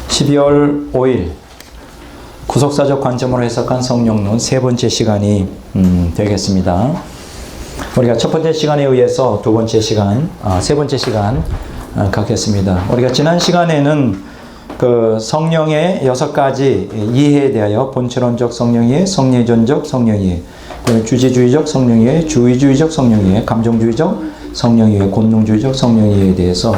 12월 5일 구속사적 관점으로 해석한 성령론 세 번째 시간이 되겠습니다. 우리가 첫 번째 시간에 의해서 세 번째 시간 갖겠습니다. 우리가 지난 시간에는 그 성령의 6가지 이해에 대하여 본체론적 성령이해, 성례전적 성령이해, 주제주의적 성령이해, 주의주의적 성령이해, 감정주의적 성령이해, 권능주의적 성령이해에 대해서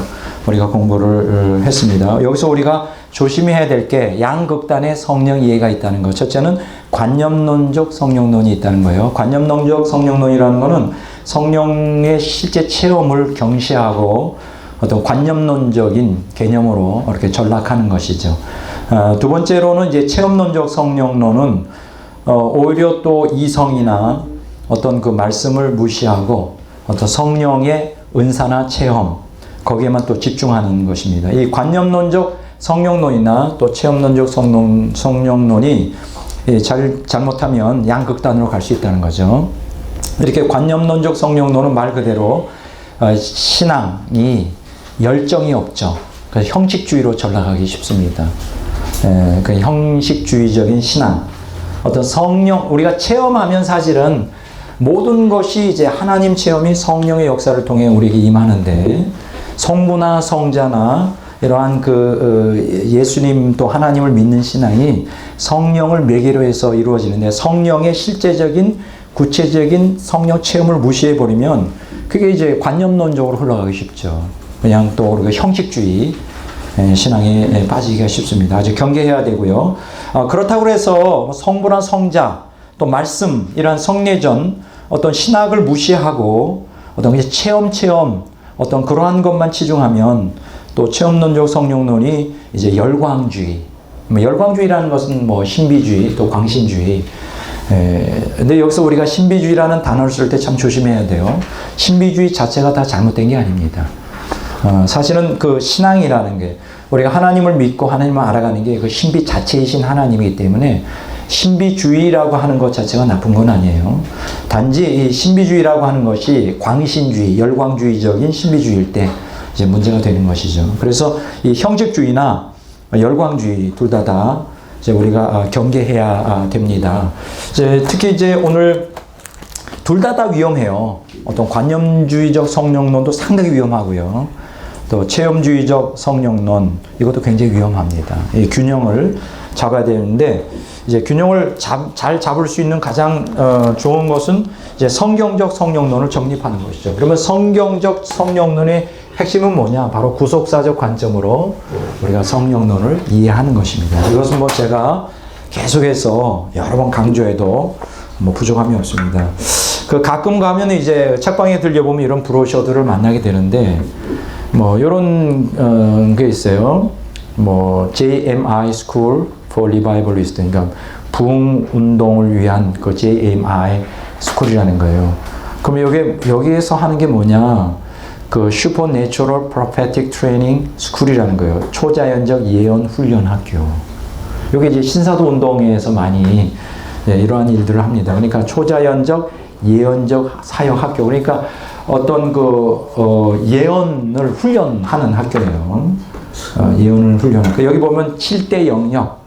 우리가 공부를 했습니다. 여기서 우리가 조심해야 될 게 양극단의 성령 이해가 있다는 것. 첫째는 관념론적 성령론이 있다는 거예요. 관념론적 성령론이라는 것은 성령의 실제 체험을 경시하고 어떤 관념론적인 개념으로 이렇게 전락하는 것이죠. 두 번째로는 이제 체험론적 성령론은 오히려 또 이성이나 어떤 그 말씀을 무시하고 어떤 성령의 은사나 체험, 거기에만 또 집중하는 것입니다. 이 관념론적 성령론이나 또 체험론적 성령론이 잘못하면 양극단으로 갈 수 있다는 거죠. 이렇게 관념론적 성령론은 말 그대로 신앙이 열정이 없죠. 그래서 형식주의로 전락하기 쉽습니다. 그 형식주의적인 신앙, 어떤 성령, 우리가 체험하면 사실은 모든 것이 이제 하나님 체험이 성령의 역사를 통해 우리에게 임하는데, 성부나 성자나 이러한 예수님 또 하나님을 믿는 신앙이 성령을 매개로 해서 이루어지는데, 성령의 실제적인 구체적인 성령 체험을 무시해 버리면 그게 이제 관념론적으로 흘러가기 쉽죠. 그냥 또 우리가 형식주의 신앙에 빠지기가 쉽습니다. 아주 경계해야 되고요. 그렇다고 해서 성부나 성자 또 말씀, 이러한 성례전, 어떤 신학을 무시하고 어떤 체험 어떤 그러한 것만 치중하면 또 체험론적 성령론이 이제 열광주의, 열광주의라는 것은 신비주의 또 광신주의. 근데 여기서 우리가 신비주의라는 단어를 쓸 때 참 조심해야 돼요. 신비주의 자체가 다 잘못된 게 아닙니다. 사실은 그 신앙이라는 게, 우리가 하나님을 믿고 하나님을 알아가는 게 그 신비 자체이신 하나님이기 때문에 신비주의라고 하는 것 자체가 나쁜 건 아니에요. 단지 이 신비주의라고 하는 것이 광신주의, 열광주의적인 신비주의일 때 이제 문제가 되는 것이죠. 그래서 이 형식주의나 열광주의 둘 다 이제 우리가 경계해야 됩니다. 특히 이제 오늘 둘 다 위험해요. 어떤 관념주의적 성령론도 상당히 위험하고요. 또 체험주의적 성령론, 이것도 굉장히 위험합니다. 이 균형을 잡아야 되는데, 이제 균형을 잘 잡을 수 있는 가장 좋은 것은 이제 성경적 성령론을 정립하는 것이죠. 그러면 성경적 성령론의 핵심은 뭐냐? 바로 구속사적 관점으로 우리가 성령론을 이해하는 것입니다. 이것은 제가 계속해서 여러 번 강조해도 부족함이 없습니다. 가끔 가면 이제 책방에 들려보면 이런 브로셔들을 만나게 되는데, 이런 게 있어요. JMI School for Revivalist, 그러니까 부흥 운동을 위한 그 JMI 스쿨이라는 거예요. 그럼 여기에서 하는 게 뭐냐? 그 Supernatural Prophetic Training School이라는 거예요. 초자연적 예언 훈련 학교. 여기 이제 신사도 운동에서 많이 이러한 일들을 합니다. 그러니까 초자연적 예언적 사역 학교. 그러니까 어떤 예언을 훈련하는 학교예요. 예언을 훈련하는. 여기 보면 7대 영역,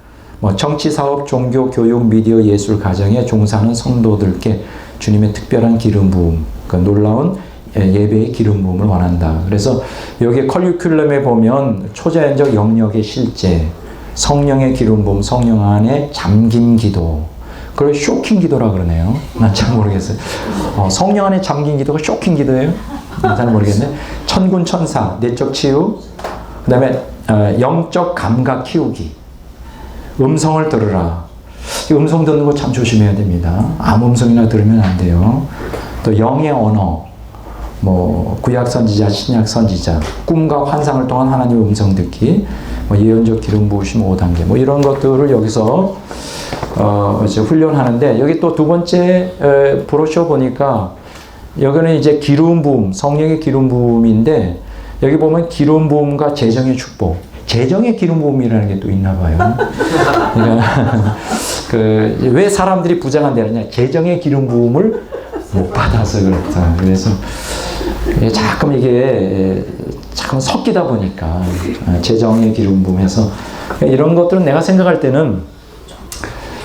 정치, 사업, 종교, 교육, 미디어, 예술, 가정에 종사하는 성도들께 주님의 특별한 기름 부음, 놀라운 예배의 기름 부음을 원한다. 그래서 여기 커리큘럼에 보면 초자연적 영역의 실제, 성령의 기름 부음, 성령 안에 잠김 기도, 그걸 쇼킹 기도라 그러네요. 난 잘 모르겠어요. 성령 안에 잠긴 기도가 쇼킹 기도예요? 잘 모르겠네. 천군 천사, 내적 치유, 그 다음에 영적 감각 키우기, 음성을 들으라. 이 음성 듣는 거 참 조심해야 됩니다. 아무 음성이나 들으면 안 돼요. 또 영의 언어, 구약 선지자, 신약 선지자, 꿈과 환상을 통한 하나님의 음성 듣기, 예언적 기름 부으심 5단계, 이런 것들을 여기서 이제 훈련하는데, 여기 또 두 번째 브로셔 보니까 여기는 이제 기름 부음, 성령의 기름 부음인데, 여기 보면 기름 부음과 재정의 축복, 재정의 기름 부음이라는 게 또 있나 봐요. 그러니까 왜 사람들이 부자가 되느냐? 재정의 기름 부음을 못 받아서 그렇다. 그래서 자꾸 이게 자꾸 섞이다 보니까 재정의 기름 부음에서 이런 것들은 내가 생각할 때는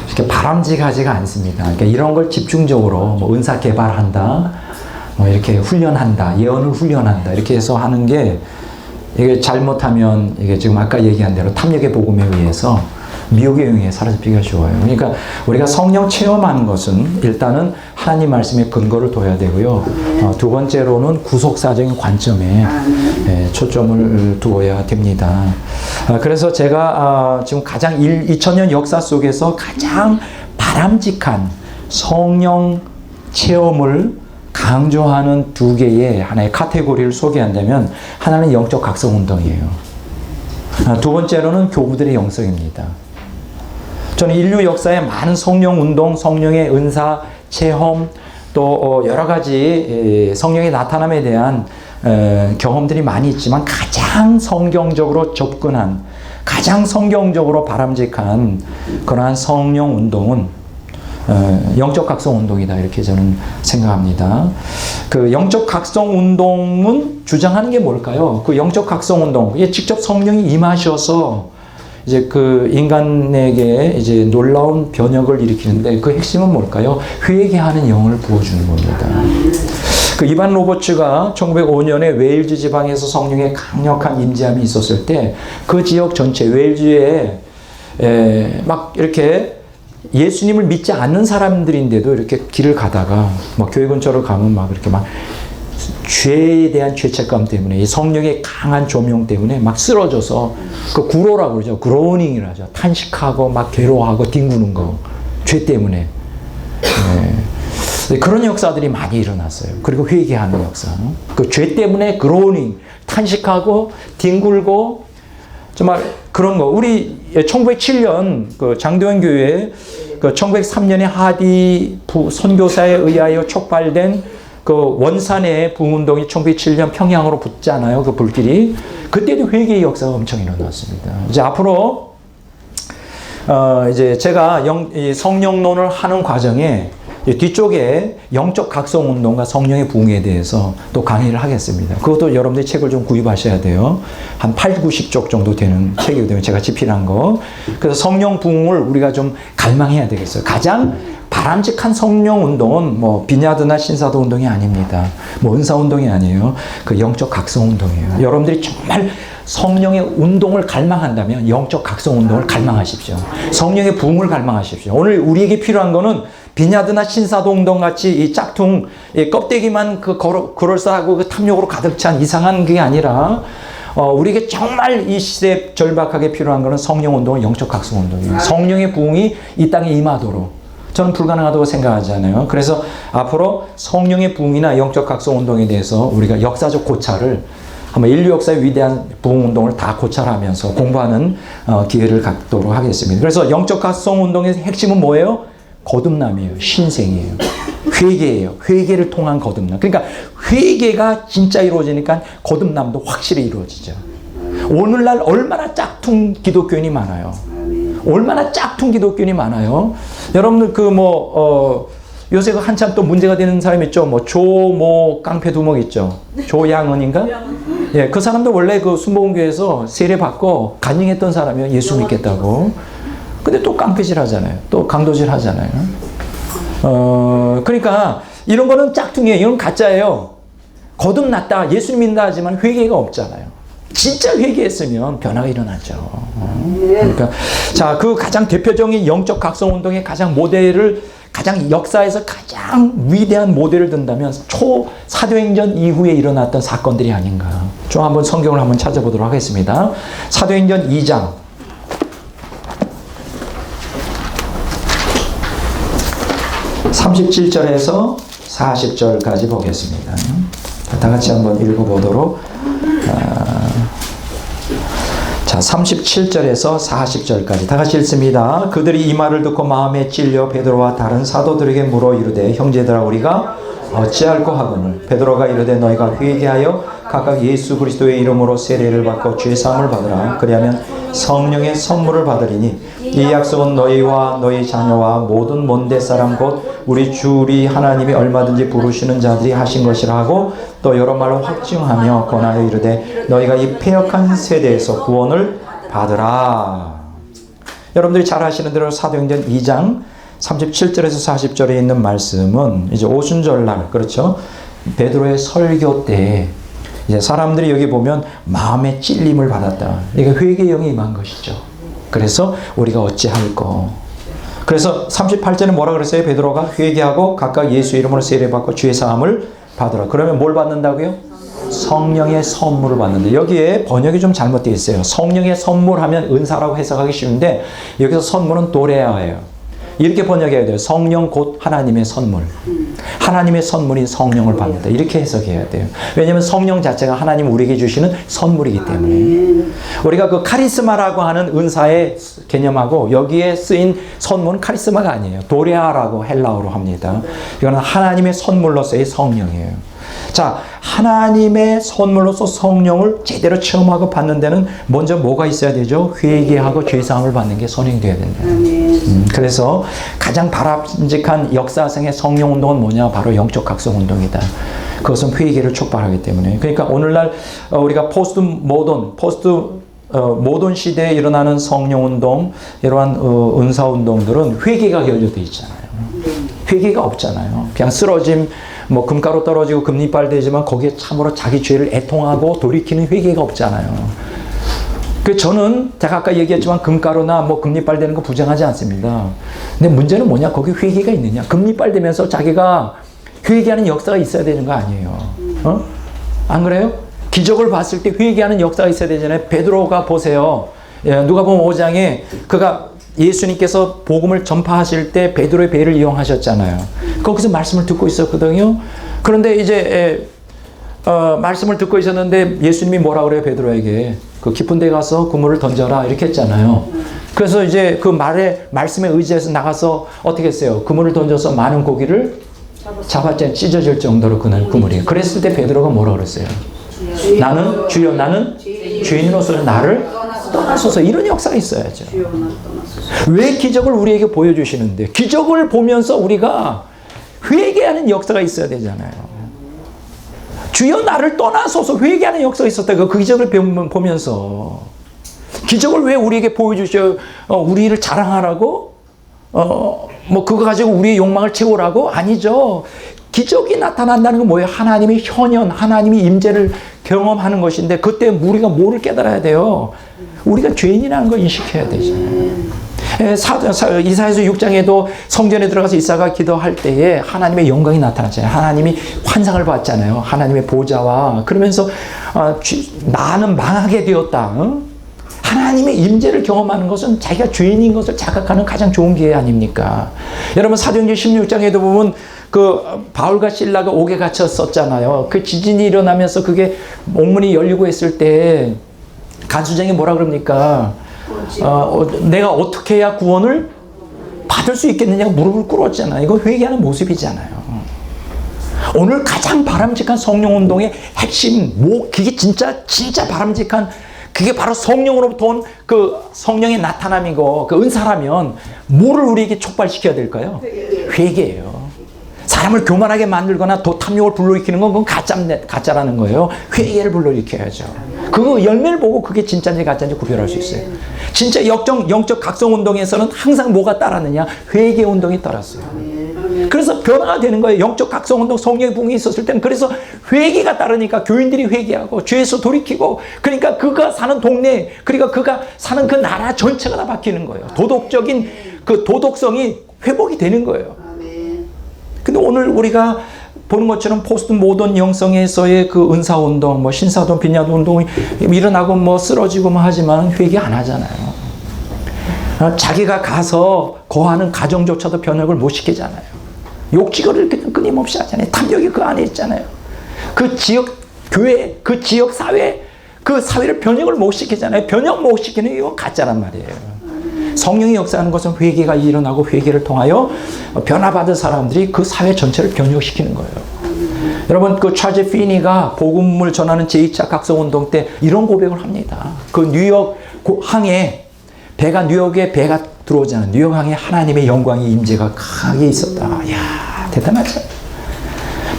이렇게 바람직하지가 않습니다. 그러니까 이런 걸 집중적으로 뭐 은사 개발한다, 뭐 이렇게 훈련한다, 예언을 훈련한다 이렇게 해서 하는 게 이게 잘못하면 이게 지금 아까 얘기한 대로 탐욕의 복음에 의해서 미혹의 영에 사로잡히기가 쉬워요. 그러니까 우리가 성령 체험하는 것은 일단은 하나님 말씀에 근거를 둬야 되고요. 두 번째로는 구속사적인 관점에 초점을 두어야 됩니다. 그래서 제가 지금 가장 2000년 역사 속에서 가장 바람직한 성령 체험을 강조하는 두 개의 하나의 카테고리를 소개한다면 하나는 영적 각성 운동이에요. 두 번째로는 교부들의 영성입니다. 저는 인류 역사에 많은 성령 운동, 성령의 은사, 체험, 또 여러 가지 성령의 나타남에 대한 경험들이 많이 있지만 가장 성경적으로 접근한, 가장 성경적으로 바람직한 그러한 성령 운동은 영적 각성 운동이다 이렇게 저는 생각합니다. 그 영적 각성 운동은 주장하는 게 뭘까요? 그 영적 각성 운동, 이게 직접 성령이 임하셔서 이제 그 인간에게 이제 놀라운 변혁을 일으키는데 그 핵심은 뭘까요? 회개하는 영을 부어주는 겁니다. 그 이반 로버츠가 1905년에 웨일즈 지방에서 성령의 강력한 임재함이 있었을 때 그 지역 전체 웨일즈에 막 이렇게 예수님을 믿지 않는 사람들인데도 이렇게 길을 가다가 뭐 교회 근처로 가면 막 이렇게 막 죄에 대한 죄책감 때문에 이 성령의 강한 조명 때문에 막 쓰러져서 그 구로라고 그러죠. 그로닝이라고 하죠. 탄식하고 막 괴로워하고 뒹구는 거. 죄 때문에. 그런 역사들이 많이 일어났어요. 그리고 회개하는 역사. 그 죄 때문에 그로닝, 탄식하고 뒹굴고 정말 그런 거. 우리 1907년 그 장도연 교회 그 1903년에 하디 선교사에 의하여 촉발된 그 원산의 부흥운동이 1907년 평양으로 붙잖아요. 그 불길이. 그때도 회개의 역사가 엄청 일어났습니다. 이제 앞으로 이제 제가 성령론을 하는 과정에 뒤쪽에 영적 각성 운동과 성령의 부흥에 대해서 또 강의를 하겠습니다. 그것도 여러분들이 책을 좀 구입하셔야 돼요. 한 8, 90쪽 정도 되는 책이거든요. 제가 집필한 거. 그래서 성령 부흥을 우리가 좀 갈망해야 되겠어요. 가장 바람직한 성령 운동은 뭐 비냐드나 신사도 운동이 아닙니다. 뭐 은사 운동이 아니에요. 그 영적 각성 운동이에요. 여러분들이 정말 성령의 운동을 갈망한다면 영적 각성 운동을 갈망하십시오. 성령의 부흥을 갈망하십시오. 오늘 우리에게 필요한 거는 비냐드나 신사도 운동 같이 이 짝퉁 이 껍데기만 그 그럴싸하고 그 탐욕으로 가득 찬 이상한 게 아니라 우리에게 정말 이 시대에 절박하게 필요한 것은 성령 운동은 영적 각성 운동이에요. 성령의 부흥이 이 땅에 임하도록 저는 불가능하다고 생각하잖아요. 그래서 앞으로 성령의 부흥이나 영적 각성 운동에 대해서 우리가 역사적 고찰을 한번 인류 역사의 위대한 부흥 운동을 다 고찰하면서 공부하는 기회를 갖도록 하겠습니다. 그래서 영적 각성 운동의 핵심은 뭐예요? 거듭남이에요. 신생이에요. 회개예요. 회개를 통한 거듭남. 그러니까 회개가 진짜 이루어지니까 거듭남도 확실히 이루어지죠. 오늘날 얼마나 짝퉁 기독교인이 많아요. 얼마나 짝퉁 기독교인이 많아요. 여러분들 요새 그 한참 또 문제가 되는 사람 있죠. 깡패 두목 있죠. 조양은인가? 예, 그 사람도 원래 그 순복음교회에서 세례 받고 간증했던 사람이에요. 예수 믿겠다고. 근데 또 깡패질 하잖아요. 또 강도질 하잖아요. 그러니까 이런 거는 짝퉁이에요. 이건 가짜예요. 거듭났다, 예수 믿는다 하지만 회개가 없잖아요. 진짜 회개했으면 변화가 일어나죠. 그러니까 자, 그 가장 대표적인 영적 각성 운동의 가장 역사에서 가장 위대한 모델을 든다면 사도행전 이후에 일어났던 사건들이 아닌가. 좀 한번 성경을 한번 찾아보도록 하겠습니다. 사도행전 2장 37절에서 40절까지 보겠습니다. 다 같이 한번 읽어보도록. 자, 37절에서 40절까지 다 같이 읽습니다. 그들이 이 말을 듣고 마음에 찔려 베드로와 다른 사도들에게 물어 이르되 형제들아 우리가 어찌할꼬 하거늘 베드로가 이르되 너희가 회개하여 각각 예수 그리스도의 이름으로 세례를 받고 죄 사함을 받으라. 그리하면 성령의 선물을 받으리니 이 약속은 너희와 너희 자녀와 모든 먼데 사람 곧 우리 주 우리 하나님이 얼마든지 부르시는 자들이 하신 것이라 하고 또 여러 말로 확증하며 권하여 이르되 너희가 이 패역한 세대에서 구원을 받으라. 여러분들이 잘 아시는 대로 사도행전 2장 37절에서 40절에 있는 말씀은 이제 오순절날, 그렇죠? 베드로의 설교 때 이제 사람들이 여기 보면 마음의 찔림을 받았다. 이게 회개의 영이 임한 것이죠. 그래서 우리가 어찌할꼬. 그래서 38절에 뭐라 그랬어요? 베드로가 회개하고 각각 예수 이름으로 세례받고 죄 사함을 받으라. 그러면 뭘 받는다고요? 성령의 선물을 받는데, 여기에 번역이 좀 잘못되어 있어요. 성령의 선물하면 은사라고 해석하기 쉬운데 여기서 선물은 도레아예요. 이렇게 번역해야 돼요. 성령 곧 하나님의 선물. 하나님의 선물이 성령을 받는다. 이렇게 해석해야 돼요. 왜냐하면 성령 자체가 하나님 우리에게 주시는 선물이기 때문에. 우리가 그 카리스마라고 하는 은사의 개념하고 여기에 쓰인 선물은 카리스마가 아니에요. 도레아라고 헬라어로 합니다. 이거는 하나님의 선물로서의 성령이에요. 자, 하나님의 선물로서 성령을 제대로 체험하고 받는 데는 먼저 뭐가 있어야 되죠? 회개하고 죄사함을 받는 게 선행돼야 된다. 그래서 가장 바람직한 역사상의 성령운동은 뭐냐? 바로 영적 각성운동이다. 그것은 회개를 촉발하기 때문에. 그러니까 오늘날 우리가 포스트 모던 시대에 일어나는 성령운동, 이러한 은사운동들은 회개가 결여되어 있잖아요. 회개가 없잖아요. 그냥 쓰러짐, 뭐 금가루 떨어지고 금리빨 되지만 거기에 참으로 자기 죄를 애통하고 돌이키는 회개가 없잖아요. 그 저는 제가 아까 얘기했지만 금가루나 뭐 금리빨 되는 거 부정하지 않습니다. 근데 문제는 뭐냐? 거기 회개가 있느냐? 금리빨 되면서 자기가 회개하는 역사가 있어야 되는 거 아니에요. 안 그래요? 기적을 봤을 때 회개하는 역사가 있어야 되잖아요. 베드로가 보세요. 누가복음 5장에 그가 예수님께서 복음을 전파하실 때 베드로의 배를 이용하셨잖아요. 거기서 말씀을 듣고 있었거든요. 그런데 이제 말씀을 듣고 있었는데 예수님이 뭐라 그래요? 베드로에게 그 깊은 데 가서 그물을 던져라 이렇게 했잖아요. 그래서 이제 그 말씀에 의지해서 나가서 어떻게 했어요? 그물을 던져서 많은 고기를 잡았잖아요. 찢어질 정도로 그물이. 그랬을 때 베드로가 뭐라 그랬어요? 나는 주여, 나는 죄인으로서 나를 떠나소서. 이런 역사가 있어야죠. 왜 기적을 우리에게 보여주시는데, 기적을 보면서 우리가 회개하는 역사가 있어야 되잖아요. 주여 나를 떠나소서 회개하는 역사가 있었다. 그 기적을 보면서 기적을 왜 우리에게 보여주셔? 우리를 자랑하라고? 뭐 그거 가지고 우리의 욕망을 채우라고? 아니죠. 기적이 나타난다는 건 뭐예요? 하나님의 현현, 하나님의 임재를 경험하는 것인데, 그때 우리가 뭐를 깨달아야 돼요? 우리가 죄인이라는 걸 인식해야 되잖아요. 이사야서 6장에도 성전에 들어가서 이사가 기도할 때에 하나님의 영광이 나타났잖아요. 하나님이 환상을 봤잖아요. 하나님의 보좌와. 그러면서 나는 망하게 되었다. 하나님의 임재를 경험하는 것은 자기가 죄인인 것을 자각하는 가장 좋은 기회 아닙니까? 여러분 사도행전 16장에도 보면 그 바울과 실라가 옥에 갇혔었잖아요. 그 지진이 일어나면서 그게 옥문이 열리고 했을 때 간수장이 뭐라 그럽니까? 내가 어떻게 해야 구원을 받을 수 있겠느냐고 무릎을 꿇었잖아요. 이거 회개하는 모습이잖아요. 오늘 가장 바람직한 성령운동의 핵심, 그게 진짜 바람직한, 그게 바로 성령으로부터 온 그 성령의 나타남이고 그 은사라면 뭐를 우리에게 촉발시켜야 될까요? 회개예요. 사람을 교만하게 만들거나 탐욕을 불러일으키는 건 그건 가짜라는 거예요. 회개를 불러일으켜야죠. 그거 열매를 보고 그게 진짜인지 가짜인지 구별할 수 있어요. 진짜 영적 각성운동에서는 항상 뭐가 따랐느냐? 회개운동이 따랐어요. 그래서 변화가 되는 거예요. 영적 각성운동, 성령의 부흥이 있었을 때는. 그래서 회개가 따르니까 교인들이 회개하고 죄에서 돌이키고, 그러니까 그가 사는 동네, 그러니까 그가 사는 그 나라 전체가 다 바뀌는 거예요. 도덕적인 그 도덕성이 회복이 되는 거예요. 근데 오늘 우리가 보는 것처럼 포스트 모던 영성에서의 그 은사운동, 뭐 신사동, 빈야도 운동이 일어나고 뭐 쓰러지고 뭐 하지만 회개 안 하잖아요. 자기가 가서 거하는 가정조차도 변혁을 못 시키잖아요. 욕지거리를 끊임없이 하잖아요. 탐욕이 그 안에 있잖아요. 그 지역 교회, 그 지역 사회, 그 사회를 변혁을 못 시키잖아요. 변혁 못 시키는 이건 가짜란 말이에요. 성령이 역사하는 것은 회개가 일어나고 회개를 통하여 변화받은 사람들이 그 사회 전체를 변혁시키는 거예요. 여러분 그 찰스 피니가 복음을 전하는 제2차 각성운동 때 이런 고백을 합니다. 그 뉴욕 항에 뉴욕에 배가 들어오지 않은 뉴욕항에 하나님의 영광의 임재가 강하게 있었다. 이야, 대단하죠.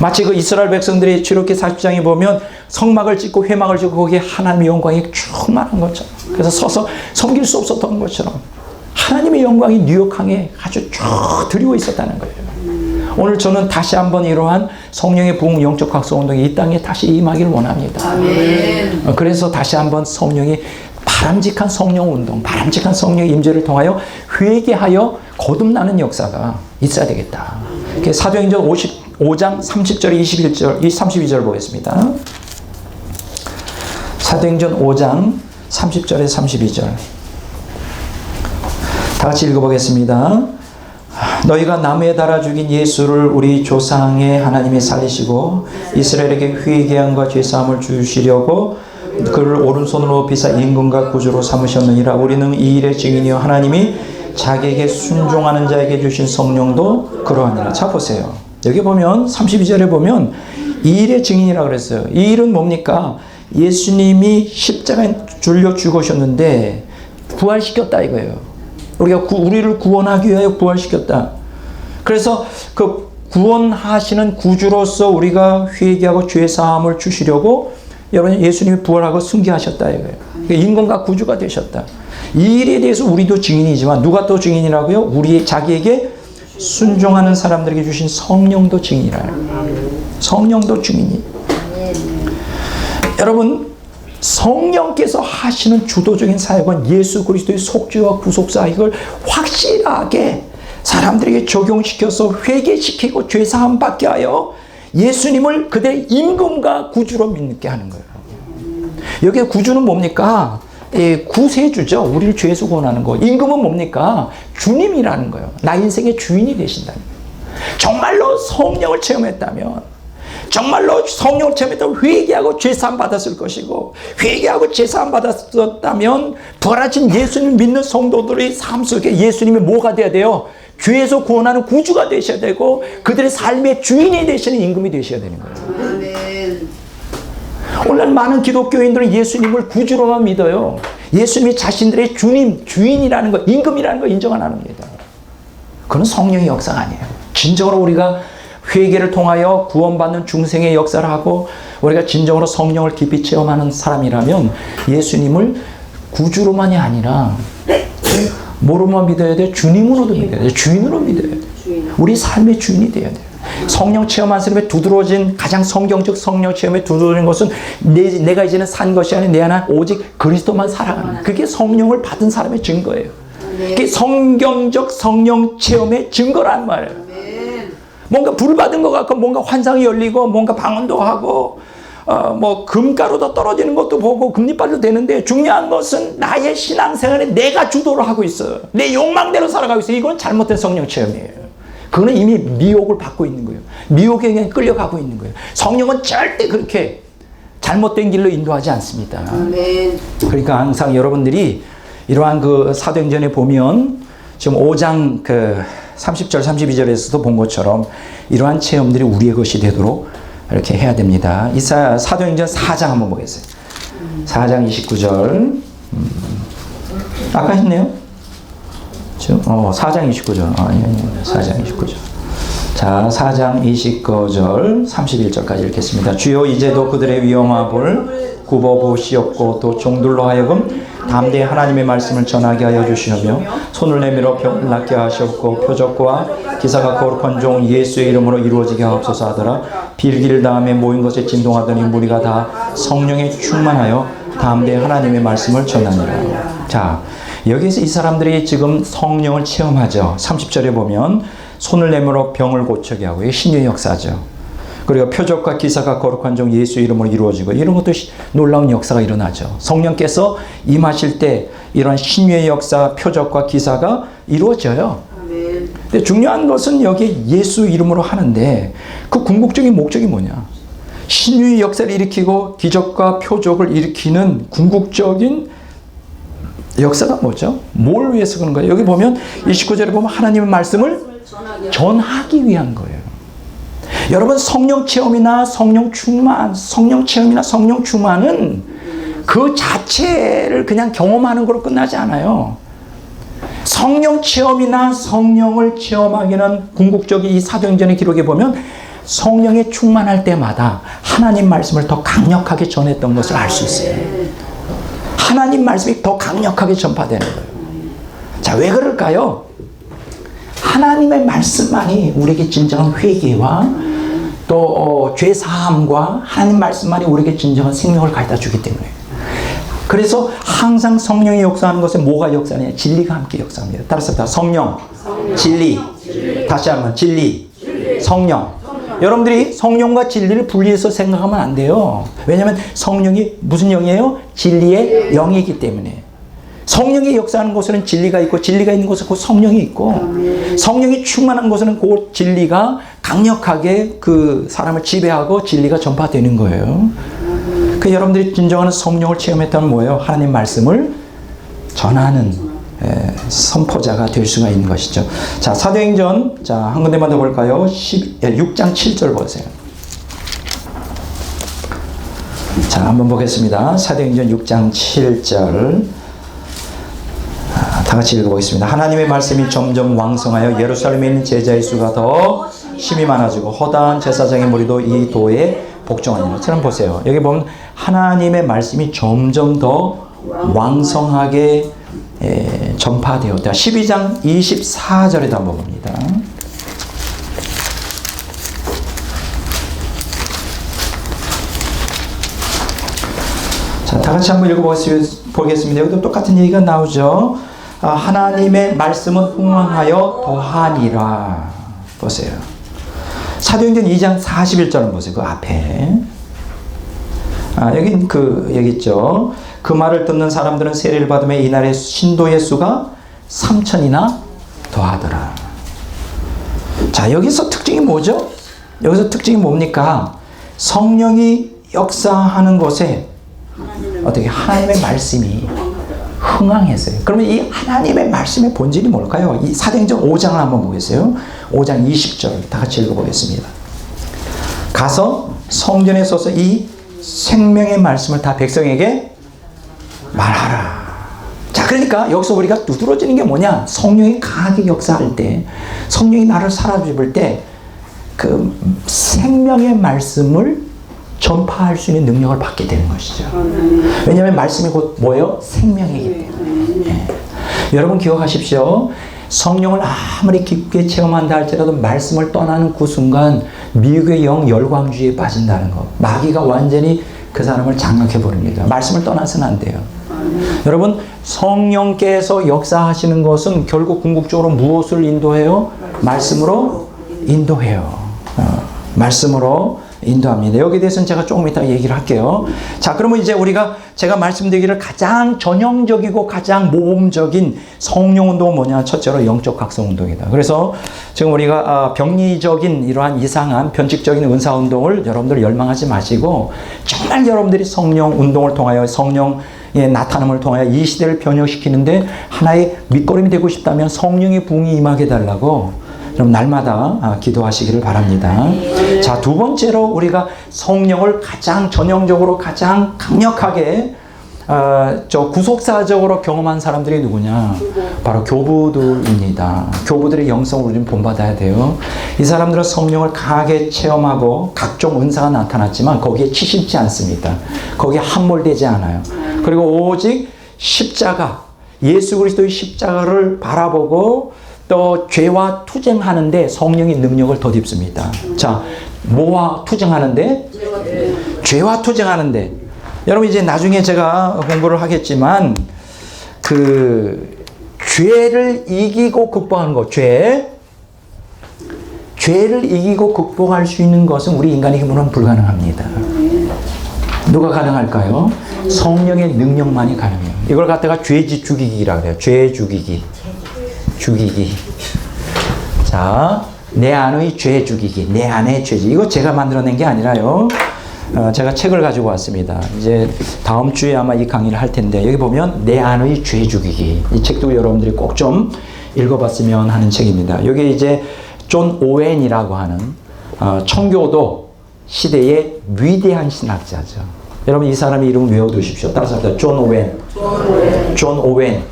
마치 그 이스라엘 백성들이 출애굽기 40장에 보면 성막을 짓고 회막을 짓고 거기에 하나님의 영광이 충만한 것처럼, 그래서 서서 섬길 수 없었던 것처럼 하나님의 영광이 뉴욕항에 아주 쭉 드리고 있었다는 거예요. 오늘 저는 다시 한번 이러한 성령의 부흥 영적 각성 운동이 이 땅에 다시 임하기를 원합니다. 아멘. 그래서 다시 한번 성령이 바람직한 성령 운동, 바람직한 성령의 임재를 통하여 회개하여 거듭나는 역사가 있어야 되겠다. 사도행전 55장 30절 21절 32절 보겠습니다. 사도행전 5장 30절에 32절 다 같이 읽어보겠습니다. 너희가 나무에 달아 죽인 예수를 우리 조상의 하나님이 살리시고 이스라엘에게 회개함과 죄사함을 주시려고 그를 오른손으로 높이사 임금과 구주로 삼으셨느니라. 우리는 이 일의 증인이요 하나님이 자기에게 순종하는 자에게 주신 성령도 그러하니라. 자 보세요. 여기 보면 32절에 보면 이 일의 증인이라고 그랬어요. 이 일은 뭡니까? 예수님이 십자가에 줄려 죽으셨는데 부활시켰다 이거예요. 우리를 구원하기 위하여 부활시켰다. 그래서 그 구원하시는 구주로서 우리가 회개하고 죄사함을 주시려고 여러분 예수님이 부활하고 승계하셨다 이거예요. 그러니까 임금과 구주가 되셨다. 이 일에 대해서 우리도 증인이지만 누가 또 증인이라고요? 우리 자기에게 순종하는 사람들에게 주신 성령도 증인이라. 성령도 증인이. 여러분 성령께서 하시는 주도적인 사역은 예수 그리스도의 속죄와 구속사 이걸 확실하게 사람들에게 적용시켜서 회개시키고 죄사함 받게 하여 예수님을 그들의 임금과 구주로 믿게 하는 거예요. 여기에 구주는 뭡니까? 구세주죠. 우리를 죄에서 구원하는 거. 임금은 뭡니까? 주님이라는 거예요. 나 인생의 주인이 되신다는 거예요. 정말로 성령을 체험했다면 정말로 성령을 체험했다면 회개하고 죄사함 받았을 것이고 회개하고 죄사함 받았었다면 부활하신 예수님 믿는 성도들의 삶 속에 예수님이 뭐가 돼야 돼요? 죄에서 구원하는 구주가 되셔야 되고 그들의 삶의 주인이 되시는 임금이 되셔야 되는 거예요. 아멘. 오늘 많은 기독교인들은 예수님을 구주로만 믿어요. 예수님이 자신들의 주님, 주인이라는 거, 임금이라는 거 인정 안 합니다. 그건 성령의 역사가 아니에요. 진정으로 우리가 회개를 통하여 구원받는 중생의 역사를 하고 우리가 진정으로 성령을 깊이 체험하는 사람이라면 예수님을 구주로만이 아니라 뭐로만 믿어야 돼요? 주님으로도 믿어야 돼요. 주인으로 믿어야 돼요. 우리 삶의 주인이 돼야 돼요. 성령 체험한 사람의 두드러진 가장 성경적 성령 체험에 두드러진 것은 내가 이제는 산 것이 아니라 내 안에 오직 그리스도만 살아가는 그게 성령을 받은 사람의 증거예요. 그게 성경적 성령 체험의 증거란 말이에요. 뭔가 불 받은 것 같고 뭔가 환상이 열리고 뭔가 방언도 하고 뭐 금가루도 떨어지는 것도 보고 금리빨도 되는데 중요한 것은 나의 신앙생활에 내가 주도를 하고 있어요. 내 욕망대로 살아가고 있어요. 이건 잘못된 성령 체험이에요. 그거는 이미 미혹을 받고 있는 거예요. 미혹에 그냥 끌려가고 있는 거예요. 성령은 절대 그렇게 잘못된 길로 인도하지 않습니다. 아멘. 그러니까 항상 여러분들이 이러한 그 사도행전에 보면 지금 5장 그 30절 32절에서도 본 것처럼 이러한 체험들이 우리의 것이 되도록 이렇게 해야 됩니다. 사도행전 4장 한번 보겠어요. 4장 29절 아까 했네요. 4장 29절 아니 4장 29절 자 4장 29절 31절까지 읽겠습니다. 주여 이제도 그들의 위험함을 굽어보시옵고 또 종들로 하여금 담대히 하나님의 말씀을 전하게 하여 주시며 손을 내밀어 병을 낫게 하시옵고 표적과 기사가 거룩한 종 예수의 이름으로 이루어지게 하옵소서 하더라. 빌기를 다음에 모인 것에 진동하더니 무리가 다 성령에 충만하여 담대히 하나님의 말씀을 전하니라. 자 여기서 이 사람들이 지금 성령을 체험하죠. 30절에 보면 손을 내밀어 병을 고치게 하고 이게 신유의 역사죠. 그리고 표적과 기사가 거룩한 종 예수 이름으로 이루어지고 이런 것도 놀라운 역사가 일어나죠. 성령께서 임하실 때 이런 신유의 역사, 표적과 기사가 이루어져요. 근데 중요한 것은 여기 예수 이름으로 하는데 그 궁극적인 목적이 뭐냐? 신유의 역사를 일으키고 기적과 표적을 일으키는 궁극적인 역사가 뭐죠? 뭘 위해서 그런 거예요? 여기 보면 29절에 보면 하나님의 말씀을 전하기 위한 거예요. 여러분 성령 체험이나 성령 충만, 성령 체험이나 성령 충만은 그 자체를 그냥 경험하는 걸로 끝나지 않아요. 성령 체험이나 성령을 체험하기는 궁극적인 이 사도행전의 기록에 보면 성령에 충만할 때마다 하나님 말씀을 더 강력하게 전했던 것을 알 수 있어요. 하나님 말씀이 더 강력하게 전파되는 거예요. 자, 왜 그럴까요? 하나님의 말씀만이 우리에게 진정한 회개와 또 죄사함과 하나님 말씀만이 우리에게 진정한 생명을 가져다 주기 때문에. 그래서 항상 성령이 역사하는 것에 뭐가 역사하느냐? 진리가 함께 역사합니다. 따라서 성령, 진리. 다시 한번 진리, 성령. 여러분들이 성령과 진리를 분리해서 생각하면 안 돼요. 왜냐하면 성령이 무슨 영이에요? 진리의 영이기 때문에. 성령이 역사하는 곳에는 진리가 있고, 진리가 있는 곳에 그 성령이 있고, 성령이 충만한 곳에는 그 진리가 강력하게 그 사람을 지배하고 진리가 전파되는 거예요. 그 여러분들이 진정한 성령을 체험했다면 뭐예요? 하나님 말씀을 전하는 선포자가 될 수가 있는 것이죠. 자, 사도행전, 자, 한 군데만 더 볼까요? 6장 7절 보세요. 자, 한번 보겠습니다. 사도행전 6장 7절. 다 같이 읽어보겠습니다. 하나님의 말씀이 점점 왕성하여 예루살렘에 있는 제자의 수가 더 심히 많아지고 허다한 제사장의 무리도 이 도에 복종하니라. 처럼 보세요. 여기 보면 하나님의 말씀이 점점 더 왕성하게 전파되었다. 12장 24절에도 한번 봅니다. 자, 다 같이 한번 읽어보겠습니다. 여기도 똑같은 얘기가 나오죠. 하나님의 말씀은 흥왕하여 더하니라. 보세요. 사도행전 2장 41절을 보세요. 그 앞에. 여기 여기 있죠. 그 말을 듣는 사람들은 세례를 받으며 이날의 신도의 수가 3,000이나 더하더라. 자, 여기서 특징이 뭐죠? 여기서 특징이 뭡니까? 성령이 역사하는 곳에 어떻게 하나님의 말씀이 흥왕했어요. 그러면 이 하나님의 말씀의 본질이 뭘까요? 이 사도행전 5장을 한번 보겠어요. 5장 20절 다 같이 읽어보겠습니다. 가서 성전에 서서 이 생명의 말씀을 다 백성에게 말하라. 자, 그러니까 여기서 우리가 두드러지는 게 뭐냐? 성령이 강하게 역사할 때, 성령이 나를 사로잡을 때 그 생명의 말씀을 전파할 수 있는 능력을 받게 되는 것이죠. 왜냐하면 말씀이 곧 뭐예요? 생명이기 때문에. 네. 여러분 기억하십시오. 성령을 아무리 깊게 체험한다 할지라도 말씀을 떠나는 그 순간 미혹의 영 열광주의에 빠진다는 것. 마귀가 완전히 그 사람을 장악해 버립니다. 말씀을 떠나서는 안 돼요. 여러분, 성령께서 역사하시는 것은 결국 궁극적으로 무엇을 인도해요? 말씀으로 인도해요. 말씀으로 인도합니다. 여기에 대해서는 제가 조금 이따 얘기를 할게요. 자, 그러면 이제 제가 말씀드리기를 가장 전형적이고 가장 모범적인 성령 운동은 뭐냐? 첫째로 영적 각성 운동이다. 그래서 지금 우리가 병리적인 이러한 이상한 변칙적인 은사 운동을 여러분들 열망하지 마시고 정말 여러분들이 성령 운동을 통하여 성령의 나타남을 통하여 이 시대를 변혁시키는데 하나의 밑거름이 되고 싶다면 성령의 부흥이 임하게 달라고 그럼 날마다 기도하시기를 바랍니다. 자, 두 번째로 우리가 성령을 가장 전형적으로 가장 강력하게 구속사적으로 경험한 사람들이 누구냐? 바로 교부들입니다. 교부들의 영성을 우리는 본받아야 돼요. 이 사람들은 성령을 강하게 체험하고 각종 은사가 나타났지만 거기에 치실지 않습니다. 거기에 함몰되지 않아요. 그리고 오직 십자가, 예수 그리스도의 십자가를 바라보고 또 죄와 투쟁하는데 성령의 능력을 덧입습니다. 자, 뭐와 투쟁하는데? 죄와 투쟁하는데. 여러분 이제 나중에 제가 공부를 하겠지만 죄를 이기고 극복하는 것, 죄를 이기고 극복할 수 있는 것은 우리 인간의 힘으로는 불가능합니다. 누가 가능할까요? 성령의 능력만이 가능해요. 이걸 갖다가 죄지 죽이기라 그래요. 죄 죽이기. 자, 내 안의 죄 죽이기. 내 안의 죄지. 이거 제가 만들어낸 게 아니라요. 제가 책을 가지고 왔습니다. 이제 다음 주에 아마 이 강의를 할 텐데 여기 보면 내 안의 죄 죽이기. 이 책도 여러분들이 꼭 좀 읽어봤으면 하는 책입니다. 여기 이제 존 오웬이라고 하는 청교도 시대의 위대한 신학자죠. 여러분 이 사람의 이름 외워두십시오. 따라서 합니다. 존 오웬.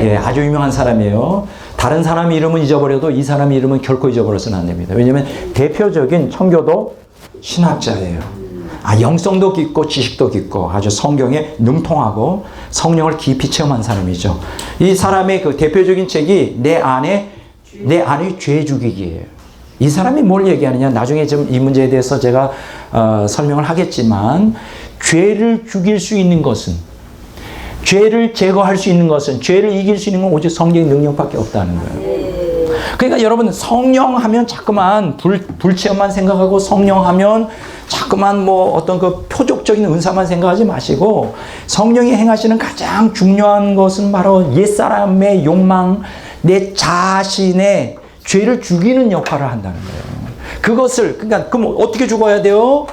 예, 아주 유명한 사람이에요. 다른 사람 이름은 잊어버려도 이 사람 이름은 결코 잊어버려서는 안 됩니다. 왜냐하면 대표적인 청교도 신학자예요. 영성도 깊고 지식도 깊고 아주 성경에 능통하고 성령을 깊이 체험한 사람이죠. 이 사람의 그 대표적인 책이 내 안의 죄 죽이기예요. 이 사람이 뭘 얘기하느냐, 나중에 좀 이 문제에 대해서 제가 설명을 하겠지만, 죄를 죽일 수 있는 것은, 죄를 제거할 수 있는 것은, 죄를 이길 수 있는 건 오직 성령의 능력밖에 없다는 거예요. 그러니까 여러분, 성령 하면 자꾸만 불체험만 생각하고, 성령 하면 자꾸만 뭐 어떤 그 표적적인 은사만 생각하지 마시고, 성령이 행하시는 가장 중요한 것은 바로 옛사람의 욕망, 내 자신의 죄를 죽이는 역할을 한다는 거예요. 그것을, 그러니까, 그럼 어떻게 죽어야 돼요?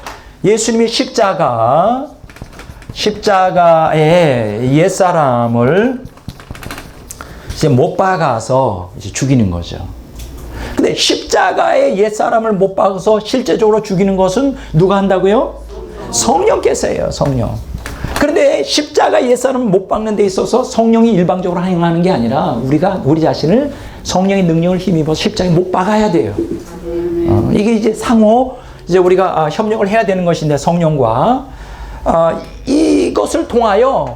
예수님의 십자가에 옛사람을 이제 못 박아서 이제 죽이는 거죠. 근데 십자가에 옛사람을 못 박아서 실제적으로 죽이는 것은 누가 한다고요? 성령께서 해요, 성령. 그런데 십자가 옛사람을 못 박는 데 있어서 성령이 일방적으로 행하는 게 아니라 우리 자신을 성령의 능력을 힘입어 십자가에 못 박아야 돼요. 이게 이제 상호 이제 우리가 협력을 해야 되는 것인데, 성령과 이것을 통하여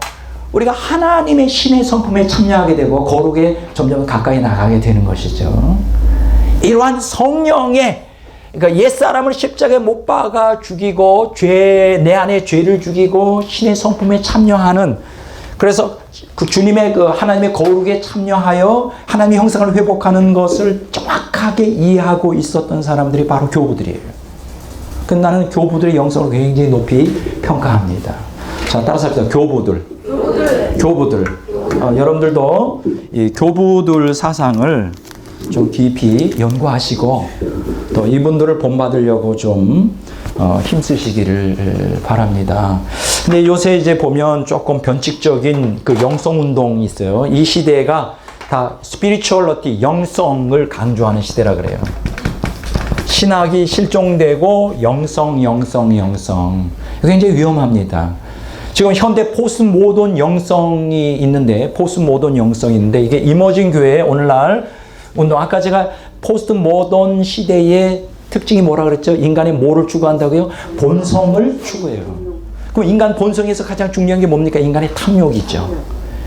우리가 하나님의 신의 성품에 참여하게 되고 거룩에 점점 가까이 나가게 되는 것이죠. 이러한 성령의, 그러니까 옛사람을 십자가에 못 박아 죽이고 내 안에 죄를 죽이고 신의 성품에 참여하는, 그래서 그 주님의 그 하나님의 거룩에 참여하여 하나님의 형상을 회복하는 것을 정확하게 이해하고 있었던 사람들이 바로 교부들이에요. 근데 나는 교부들의 영성을 굉장히 높이 평가합니다. 자, 따라서 합시다. 교부들. 여러분들도 이 교부들 사상을 좀 깊이 연구하시고 또 이분들을 본받으려고 좀 힘쓰시기를 바랍니다. 근데 요새 이제 보면 조금 변칙적인 그 영성 운동이 있어요. 이 시대가 다 스피리추얼리티, 영성을 강조하는 시대라 그래요. 신학이 실종되고 영성. 굉장히 위험합니다. 지금 현대 포스트 모던 영성이 있는데, 이게 이머징 교회의 오늘날 운동, 아까 제가 포스트 모던 시대의 특징이 뭐라 그랬죠? 인간이 뭐를 추구한다고요? 본성을 추구해요. 그럼 인간 본성에서 가장 중요한 게 뭡니까? 인간의 탐욕이죠.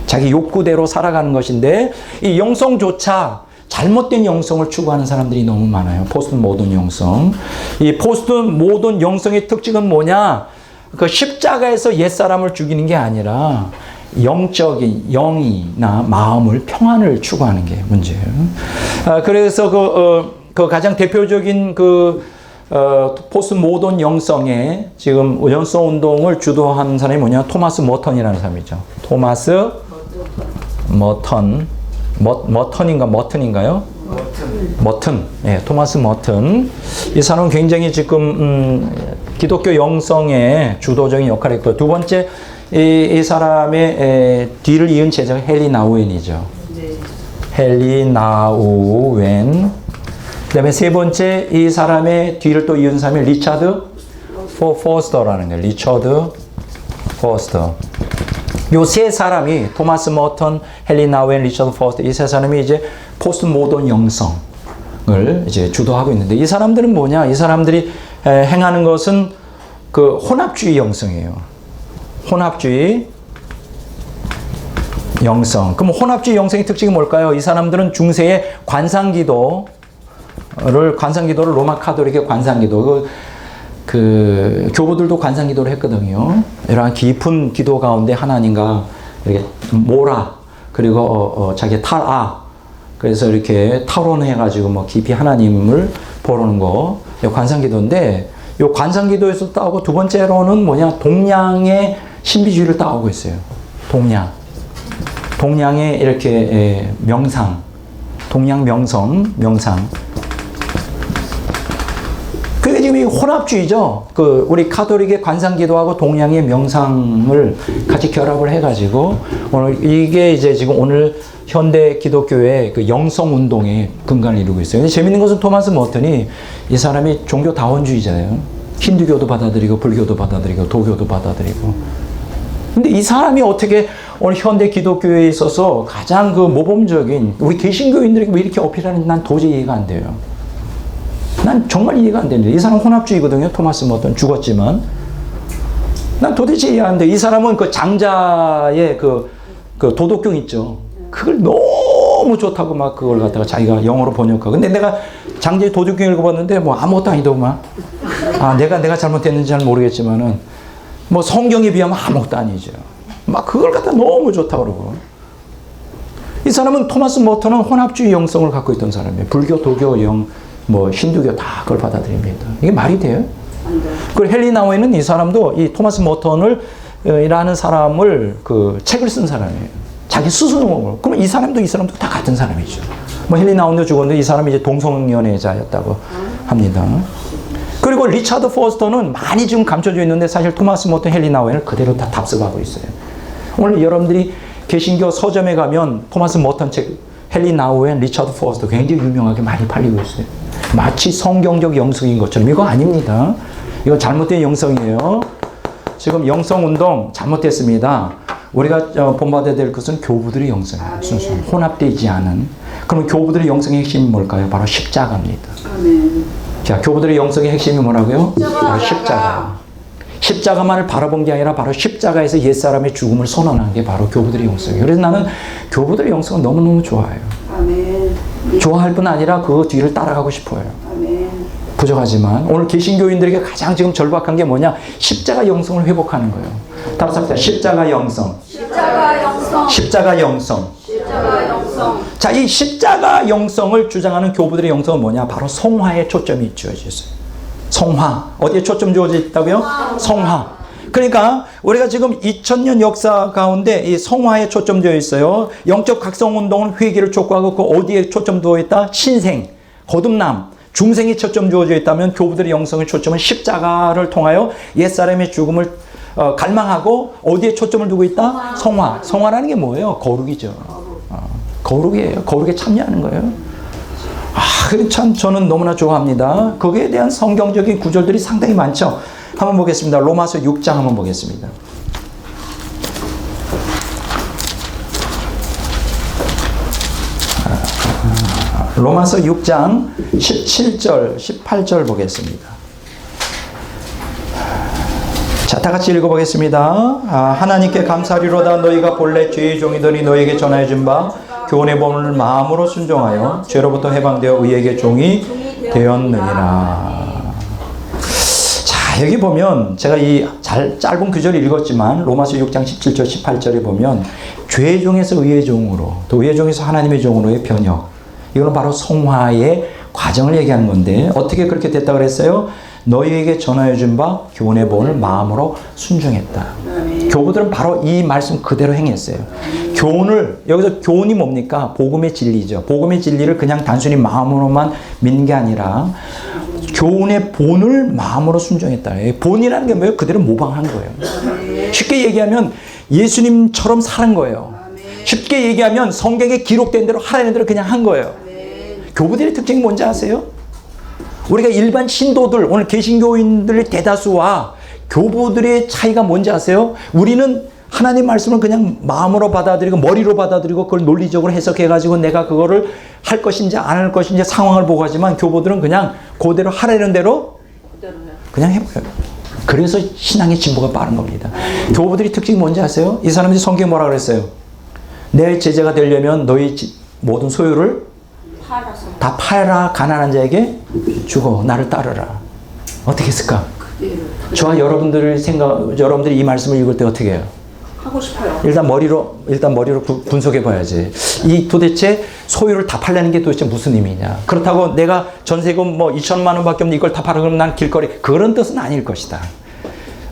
자기 욕구대로 살아가는 것인데, 이 영성조차 잘못된 영성을 추구하는 사람들이 너무 많아요. 포스트 모던 영성. 이 포스트 모던 영성의 특징은 뭐냐? 그 십자가에서 옛사람을 죽이는 게 아니라 영적인 영이나 마음을, 평안을 추구하는 게 문제예요. 그래서 그 가장 대표적인 포스트 모던 영성의 지금 영성 운동을 주도한 사람이 뭐냐? 토마스 머턴이라는 사람이죠. 토마스 머턴인가요? 예, 토마스 머턴. 이 사람은 굉장히 지금 기독교 영성의 주도적인 역할을 했고, 두 번째 이 사람의 뒤를 이은 제자가 헨리 나우엔이죠. 헨리 나우엔. 그다음에 세 번째 이 사람의 뒤를 또 이은 사람이 리처드 포스터라는 거예요. 리처드 포스터. 요 세 사람이, 토마스 머턴, 헨리 나우엔, 리처드 포스터, 이 세 사람이 이제 포스트 모던 영성을 이제 주도하고 있는데, 이 사람들은 뭐냐? 이 사람들이 행하는 것은 그 혼합주의 영성이에요. 혼합주의 영성. 그럼 혼합주의 영성의 특징이 뭘까요? 이 사람들은 중세의 관상기도를 로마 카톨릭의 관상기도, 그 교부들도 관상기도를 했거든요. 이러한 깊은 기도 가운데 하나님과 이렇게 모라, 그리고 자기 탈아, 그래서 이렇게 탈원해가지고 뭐 깊이 하나님을 보는 거, 관상기도인데, 요 관상기도에서 따오고, 두 번째로는 뭐냐? 동양의 신비주의를 따오고 있어요. 동양의 이렇게 명상, 동양 명상. 그게 지금 이 혼합주의죠. 우리 카톨릭의 관상기도하고 동양의 명상을 같이 결합을 해가지고, 이게 이제 지금 오늘 현대 기독교의 그 영성 운동의 근간을 이루고 있어요. 근데 재밌는 것은 토마스 머턴이, 이 사람이 종교 다원주의자예요. 힌두교도 받아들이고, 불교도 받아들이고, 도교도 받아들이고. 근데 이 사람이 어떻게 오늘 현대 기독교에 있어서 가장 그 모범적인 우리 개신교인들에게 왜 이렇게 어필하는지 난 도저히 이해가 안 돼요. 난 정말 이해가 안 됩니다. 이 사람 혼합주의거든요. 토마스 머튼 죽었지만 난 도대체 이해 안 돼. 이 사람은 그 장자의 그 도덕경 있죠. 그걸 너무 좋다고 막 그걸 갖다가 자기가 영어로 번역하고. 근데 내가 장자의 도덕경 읽어봤는데 뭐 아무것도 아니더구만. 아, 내가 잘못됐는지 잘 모르겠지만은 뭐 성경에 비하면 아무것도 아니죠. 막 그걸 갖다 너무 좋다고 그러고. 이 사람은 토마스 머튼은 혼합주의 영성을 갖고 있던 사람이에요. 불교, 도교, 뭐 힌두교 다 그걸 받아들입니다. 이게 말이 돼요? 그리고 헨리 나우엔은 이 사람도 이 토마스 머튼을 이라는 사람을 그 책을 쓴 사람이에요. 자기 스스로. 그러면 이 사람도 다 같은 사람이죠. 뭐 헨리 나우엔도 죽었는데 이 사람이 이제 동성연애자였다고 합니다. 그리고 리차드 포스터는 많이 지금 감춰져 있는데 사실 토마스 머튼, 헨리 나우엔을 그대로 다 답습하고 있어요. 오늘 여러분들이 개신교 서점에 가면 토마스 머튼 책, 헨리 나우엔, 리차드 포스터 굉장히 유명하게 많이 팔리고 있어요. 마치 성경적 영성인 것처럼. 이거 아닙니다. 이거 잘못된 영성이에요. 지금 영성운동 잘못됐습니다. 우리가 본받아야 될 것은 교부들의 영성이에요. 순수 혼합되지 않은. 그럼 교부들의 영성의 핵심이 뭘까요? 바로 십자가입니다. 아멘. 자, 교부들의 영성의 핵심이 뭐라고요? 바로 십자가. 십자가만을 바라본 게 아니라 바로 십자가에서 옛사람의 죽음을 선언한 게 바로 교부들의 영성이에요. 그래서 나는 교부들의 영성은 너무너무 좋아해요. 아멘. 좋아할 뿐 아니라 그 뒤를 따라가고 싶어요. 아멘. 부족하지만 오늘 개신교인들에게 가장 지금 절박한 게 뭐냐? 십자가 영성을 회복하는 거예요. 답답합니다. 십자가 영성. 십자가 영성. 십자가 영성. 십자가 영성. 자, 이 십자가 영성을 주장하는 교부들의 영성은 뭐냐? 바로 성화에 초점이 주어져 있어요. 성화. 어디에 초점 주어져 있다고요? 성화. 그러니까 우리가 지금 2000년 역사 가운데 이 성화에 초점되어 있어요. 영적 각성운동은 회개를 촉구하고 그 어디에 초점 두어 있다? 신생, 거듭남, 중생이 초점 주어져 있다면 교부들의 영성의 초점은 십자가를 통하여 옛사람의 죽음을 갈망하고 어디에 초점을 두고 있다? 성화. 성화라는 게 뭐예요? 거룩이죠. 거룩이에요. 거룩에 참여하는 거예요. 그게 참 저는 너무나 좋아합니다. 거기에 대한 성경적인 구절들이 상당히 많죠. 한번 보겠습니다. 로마서 6장 한번 보겠습니다. 로마서 6장 17절, 18절 보겠습니다. 자, 다 같이 읽어보겠습니다. 하나님께 감사리로다. 너희가 본래 죄의 종이더니 너희에게 전하여 준 바 교훈의 법을 마음으로 순종하여 죄로부터 해방되어 의에게 종이 되었느니라. 자, 여기 보면 제가 이 짧은 구절을 읽었지만 로마서 6장 17절 18절에 보면 죄의 종에서 의의 종으로 또 의의 종에서 하나님의 종으로의 변혁, 이거는 바로 성화의 과정을 얘기하는 건데 어떻게 그렇게 됐다 그랬어요? 너희에게 전하여 준 바 교훈의 본을 마음으로 순종했다. 교부들은 바로 이 말씀 그대로 행했어요. 교훈을, 여기서 교훈이 뭡니까? 복음의 진리죠. 복음의 진리를 그냥 단순히 마음으로만 믿는 게 아니라 교훈의 본을 마음으로 순종했다. 본이라는 게 뭐예요? 그대로 모방한 거예요. 쉽게 얘기하면 예수님처럼 사는 거예요. 쉽게 얘기하면 성경에 기록된 대로 하라는 대로 그냥 한 거예요. 교부들의 특징이 뭔지 아세요? 우리가 일반 신도들, 오늘 개신교인들의 대다수와 교부들의 차이가 뭔지 아세요? 우리는 하나님 말씀을 그냥 마음으로 받아들이고 머리로 받아들이고 그걸 논리적으로 해석해가지고 내가 그거를 할 것인지 안 할 것인지 상황을 보고 하지만 교부들은 그냥 그대로 하라는 대로 그냥 해버려요. 그래서 신앙의 진보가 빠른 겁니다. 교부들의 특징이 뭔지 아세요? 이 사람들이 성경에 뭐라 그랬어요? 내 제자가 되려면 너희 모든 소유를 다 팔아 가난한 자에게 주고 나를 따르라. 어떻게 했을까? 저와 여러분들이 이 말씀을 읽을 때 어떻게 해요? 하고 싶어요. 일단 머리로 분석해 봐야지. 이 도대체 소유를 다 팔려는 게 도대체 무슨 의미냐? 그렇다고 내가 전세금 뭐 2천만 원밖에 없는데 이걸 다 팔아 그러면 난 길거리, 그런 뜻은 아닐 것이다.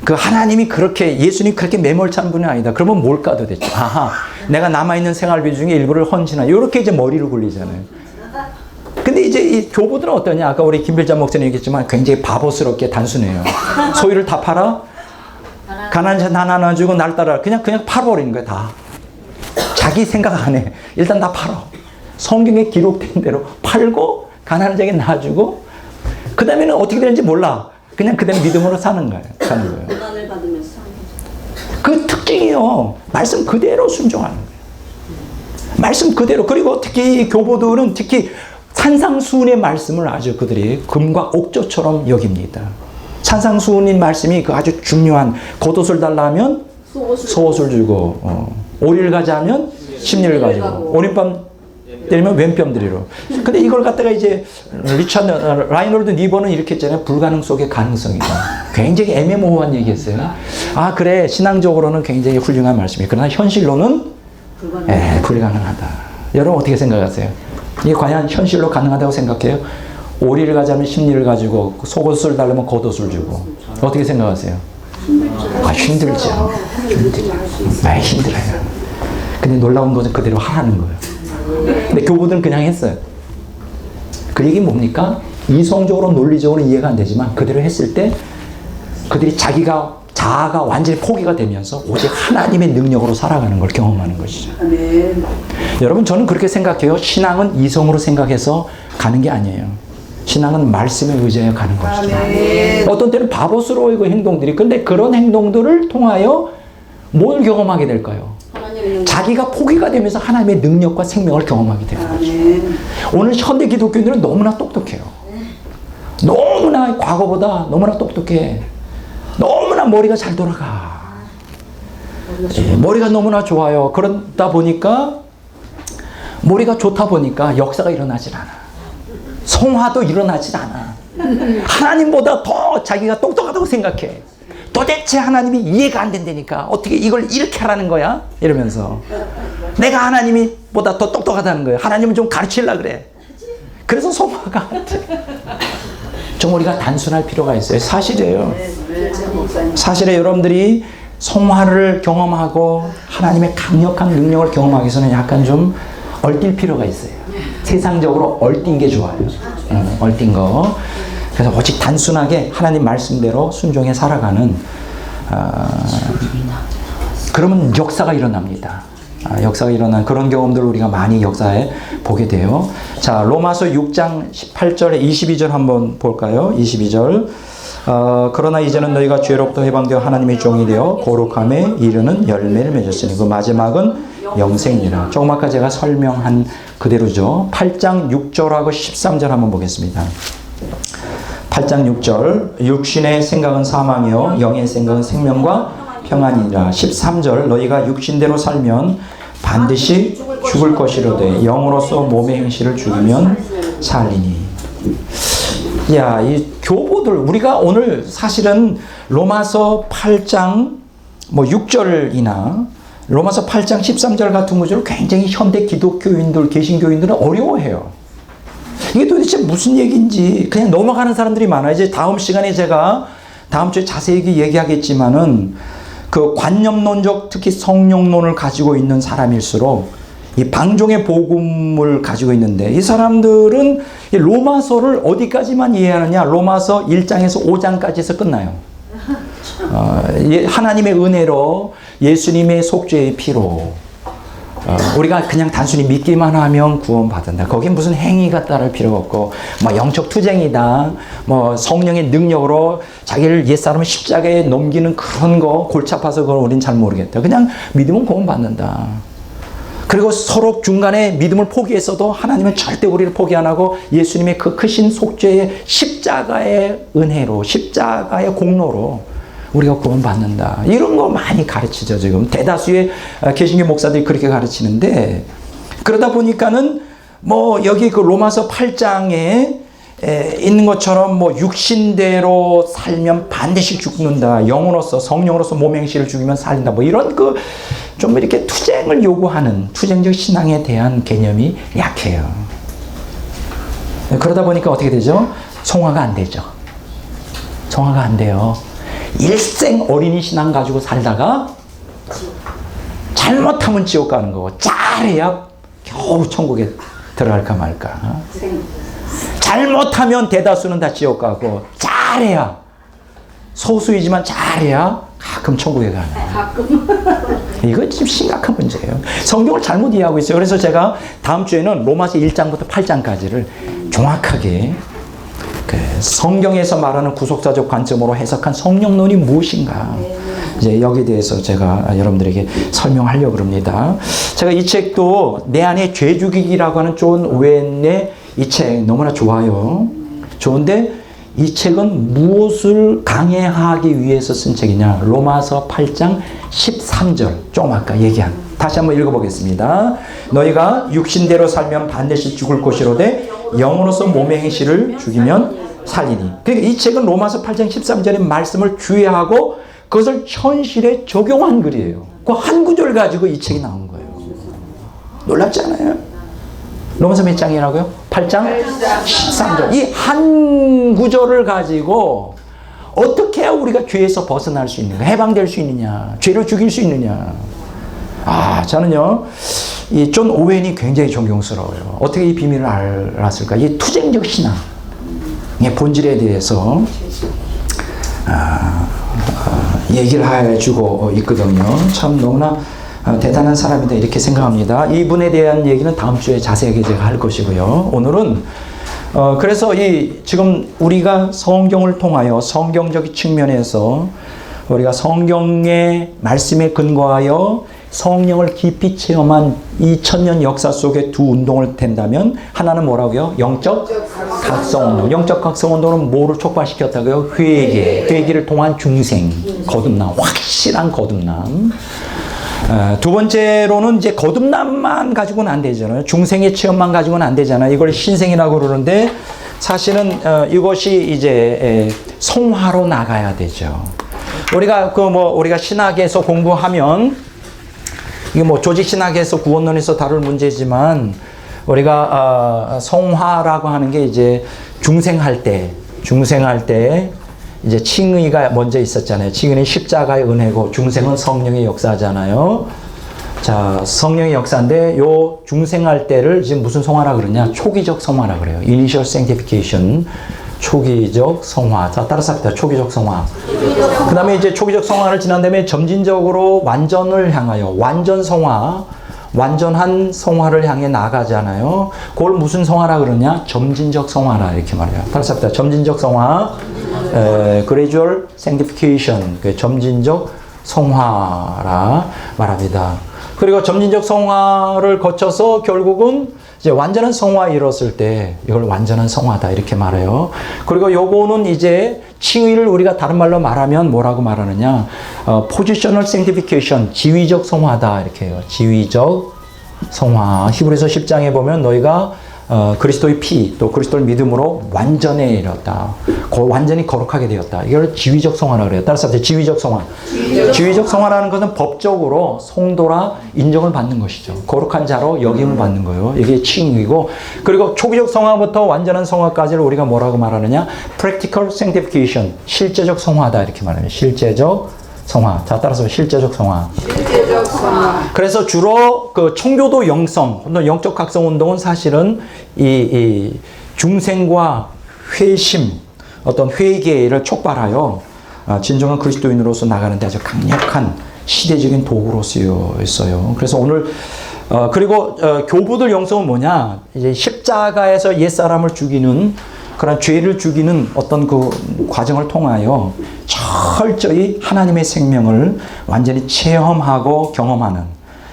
그 하나님이 그렇게, 예수님 그렇게 매몰찬 분이 아니다. 그러면 뭘까 도대체? 아하, 내가 남아있는 생활비 중에 일부를 헌신하. 이렇게 이제 머리를 굴리잖아요. 근데 이제 이 교부들은 어떠냐? 아까 우리 김필자 목사님 얘기했지만 굉장히 바보스럽게 단순해요. 소유를 다 팔아? 가난한 자 나 나눠주고 날 따라. 그냥 팔아버리는 거야, 다. 자기 생각 안 해. 일단 다 팔아. 성경에 기록된 대로 팔고, 가난한 자에게 놔주고, 그 다음에는 어떻게 되는지 몰라. 그냥 그 다음에 믿음으로 사는 거예요. 고난을 받으면서 사는 거죠. 그 특징이요. 말씀 그대로 순종하는 거예요. 말씀 그대로. 그리고 특히 교보들은 특히 산상수훈의 말씀을 아주 그들이 금과 옥조처럼 여깁니다. 산상수훈의 말씀이 그 아주 중요한 겉옷을 달라 하면 속옷을 주고 오리를 가자면 심리를 가지고 오른밤 때리면 왼뺨 들이로. 근데 이걸 갖다가 이제 리차드 라이놀드 니버는 이렇게 했잖아요. 불가능 속의 가능성이다. 굉장히 애매모호한 얘기했어요. 아 그래 신앙적으로는 굉장히 훌륭한 말씀이에요. 그러나 현실로는 불가능하다. 여러분 어떻게 생각하세요? 이게 과연 현실로 가능하다고 생각해요? 오리를 가자면 심리를 가지고 속옷을 달라면 겉옷을 주고 어떻게 생각하세요? 힘들죠. 힘들어요. 근데 놀라운 것은 그대로 하라는 거예요. 근데 교부들은 그냥 했어요. 그 얘기 뭡니까? 이성적으로 논리적으로 이해가 안 되지만 그대로 했을 때 그들이 자아가 완전히 포기가 되면서 오직 하나님의 능력으로 살아가는 걸 경험하는 것이죠. 아멘. 여러분 저는 그렇게 생각해요. 신앙은 이성으로 생각해서 가는 게 아니에요. 신앙은 말씀에 의지하여 가는 것이죠. 아멘. 어떤 때는 바보스러워요 그 행동들이. 근데 그런 행동들을 통하여 뭘 경험하게 될까요? 자기가 포기가 되면서 하나님의 능력과 생명을 경험하게 되는 거죠. 오늘 현대 기독교인들은 너무나 똑똑해요. 너무나 과거보다 너무나 똑똑해. 너무나 머리가 잘 돌아가. 머리가 너무나 좋아요. 그러다 보니까 머리가 좋다 보니까 역사가 일어나질 않아. 성화도 일어나질 않아. 하나님보다 더 자기가 똑똑하다고 생각해. 도대체 하나님이 이해가 안 된다니까 어떻게 이걸 이렇게 하라는 거야? 이러면서 내가 하나님이 보다 더 똑똑하다는 거예요. 하나님은 좀 가르치려고 그래. 그래서 성화가 안 돼. 좀 우리가 단순할 필요가 있어요. 사실이에요. 사실에 여러분들이 성화를 경험하고 하나님의 강력한 능력을 경험하기 위해서는 약간 좀 얼뛸 필요가 있어요. 세상적으로 얼뛴 게 좋아요. 얼뛴 거. 그래서 오직 단순하게 하나님 말씀대로 순종해 살아가는 그러면 역사가 일어납니다. 역사가 일어난 그런 경험들을 우리가 많이 역사에 보게 돼요. 자, 로마서 6장 18절에 22절 한번 볼까요? 22절. 그러나 이제는 너희가 죄로부터 해방되어 하나님의 종이 되어 거룩함에 이르는 열매를 맺었으니 그 마지막은 영생이니라. 조금 아까 제가 설명한 그대로죠. 8장 6절하고 13절 한번 보겠습니다. 8장 6절 육신의 생각은 사망이요 영의 생각은 생명과 평안이니라. 13절 너희가 육신대로 살면 반드시 죽을 것이로되 영으로서 몸의 행실을 죽이면 살리니. 야, 이 교보들 우리가 오늘 사실은 로마서 8장 6절이나 로마서 8장 13절 같은 구절을 굉장히 현대 기독교인들 개신교인들은 어려워해요. 이게 도대체 무슨 얘기인지 그냥 넘어가는 사람들이 많아요. 이제 다음 시간에 제가 다음 주에 자세히 얘기하겠지만은 그 관념론적 특히 성령론을 가지고 있는 사람일수록 이 방종의 복음을 가지고 있는데 이 사람들은 이 로마서를 어디까지만 이해하느냐? 로마서 1장에서 5장까지에서 끝나요. 하나님의 은혜로 예수님의 속죄의 피로 우리가 그냥 단순히 믿기만 하면 구원받는다. 거긴 무슨 행위가 따를 필요가 없고 영적 투쟁이다. 성령의 능력으로 자기를 옛사람을 십자가에 넘기는 그런 거 골치 아파서 그걸 우린 잘 모르겠다. 그냥 믿으면 구원받는다. 그리고 서로 중간에 믿음을 포기했어도 하나님은 절대 우리를 포기 안 하고 예수님의 그 크신 속죄의 십자가의 은혜로 십자가의 공로로 우리가 구원받는다. 이런 거 많이 가르치죠, 지금. 대다수의 개신교 목사들이 그렇게 가르치는데, 그러다 보니까는 여기 그 로마서 8장에 있는 것처럼 육신대로 살면 반드시 죽는다. 영으로서, 성령으로서 몸의 행실을 죽이면 살린다. 이런 좀 이렇게 투쟁을 요구하는 투쟁적 신앙에 대한 개념이 약해요. 그러다 보니까 어떻게 되죠? 성화가 안 되죠. 성화가 안 돼요. 일생 어린이 신앙 가지고 살다가 잘못하면 지옥 가는 거고 잘해야 겨우 천국에 들어갈까 말까. 잘못하면 대다수는 다 지옥 가고 잘해야 소수이지만 잘해야 가끔 천국에 가는. 이거 좀 심각한 문제예요. 성경을 잘못 이해하고 있어요. 그래서 제가 다음 주에는 로마서 1장부터 8장까지를 정확하게 성경에서 말하는 구속사적 관점으로 해석한 성령론이 무엇인가? 이제 여기에 대해서 제가 여러분들에게 설명하려고 합니다. 제가 이 책도 내 안에 죄 죽이기라고 하는 존 오웬의 이 책 너무나 좋아요. 좋은데 이 책은 무엇을 강해하기 위해서 쓴 책이냐? 로마서 8장 13절, 좀 아까 얘기한. 다시 한번 읽어보겠습니다. 너희가 육신대로 살면 반드시 죽을 것이로되 영으로서 몸의 행실을 죽이면 살리니. 그러니까 이 책은 로마서 8장 13절의 말씀을 주의하고 그것을 현실에 적용한 글이에요. 그 한 구절 가지고 이 책이 나온 거예요. 놀랍지 않아요? 로마서 몇 장이라고요? 8장 13절. 이 한 구절을 가지고 어떻게 해야 우리가 죄에서 벗어날 수 있는가? 해방될 수 있느냐? 죄를 죽일 수 있느냐? 저는요, 이 존 오웬이 굉장히 존경스러워요. 어떻게 이 비밀을 알았을까? 이 투쟁적 신앙의 본질에 대해서 얘기를 해주고 있거든요. 참 너무나 대단한 사람이다 이렇게 생각합니다. 이분에 대한 얘기는 다음 주에 자세하게 제가 할 것이고요. 오늘은 그래서 지금 우리가 성경을 통하여 성경적 측면에서 우리가 성경의 말씀에 근거하여 성령을 깊이 체험한 2000년 역사 속에 두 운동을 댄다면 하나는 뭐라고요? 영적 각성운동. 영적 각성운동은 뭐를 촉발시켰다고요? 회개를 통한 중생, 거듭남, 확실한 거듭남. 두 번째로는 이제 거듭남만 가지고는 안 되잖아요. 중생의 체험만 가지고는 안 되잖아요. 이걸 신생이라고 그러는데 사실은 이것이 이제 성화로 나가야 되죠. 우리가 우리가 신학에서 공부하면 이게 조직 신학에서 구원론에서 다룰 문제지만 우리가 성화라고 하는 게 이제 중생할 때 이제 칭의가 먼저 있었잖아요. 칭의는 십자가의 은혜고 중생은 성령의 역사잖아요. 자, 성령의 역사인데 요 중생할 때를 지금 무슨 성화라 그러냐? 초기적 성화라 그래요. Initial Sanctification. 초기적 성화. 자, 따라서 합니다. 초기적 성화. 그 다음에 이제 초기적 성화를 지난 다음에 점진적으로 완전을 향하여 완전 성화, 완전한 성화를 향해 나가잖아요. 그걸 무슨 성화라 그러냐? 점진적 성화라 이렇게 말해요. 따라서 합니다. 점진적 성화, gradual sanctification, 점진적 성화라 말합니다. 그리고 점진적 성화를 거쳐서 결국은 이제 완전한 성화에 이뤘을 때 이걸 완전한 성화다 이렇게 말해요. 그리고 요거는 이제 칭의를 우리가 다른 말로 말하면 뭐라고 말하느냐? positional sanctification, 지위적 성화다 이렇게 해요. 지위적 성화. 히브리서 10장에 보면 너희가 그리스도의 피, 또 그리스도를 믿음으로 완전에 이르렀다. 완전히 거룩하게 되었다. 이걸 지위적 성화라고 그래요. 따라서 지위적 성화. 지위적 성화라는 것은 법적으로 성도라 인정을 받는 것이죠. 거룩한 자로 여김을 받는 거예요. 이게 칭의고, 그리고 초기적 성화부터 완전한 성화까지를 우리가 뭐라고 말하느냐? practical sanctification, 실제적 성화다 이렇게 말해요. 실제적 성화. 자, 따라서 실제적 성화. 실제적 성화. 그래서 주로 그 청교도 영성, 영적 각성 운동은 사실은 이 중생과 회심, 어떤 회개를 촉발하여 진정한 그리스도인으로서 나가는 데 아주 강력한 시대적인 도구로 쓰여 있어요. 그래서 오늘 그리고 교부들 영성은 뭐냐? 이제 십자가에서 옛사람을 죽이는 그런 죄를 죽이는 어떤 그 과정을 통하여 철저히 하나님의 생명을 완전히 체험하고 경험하는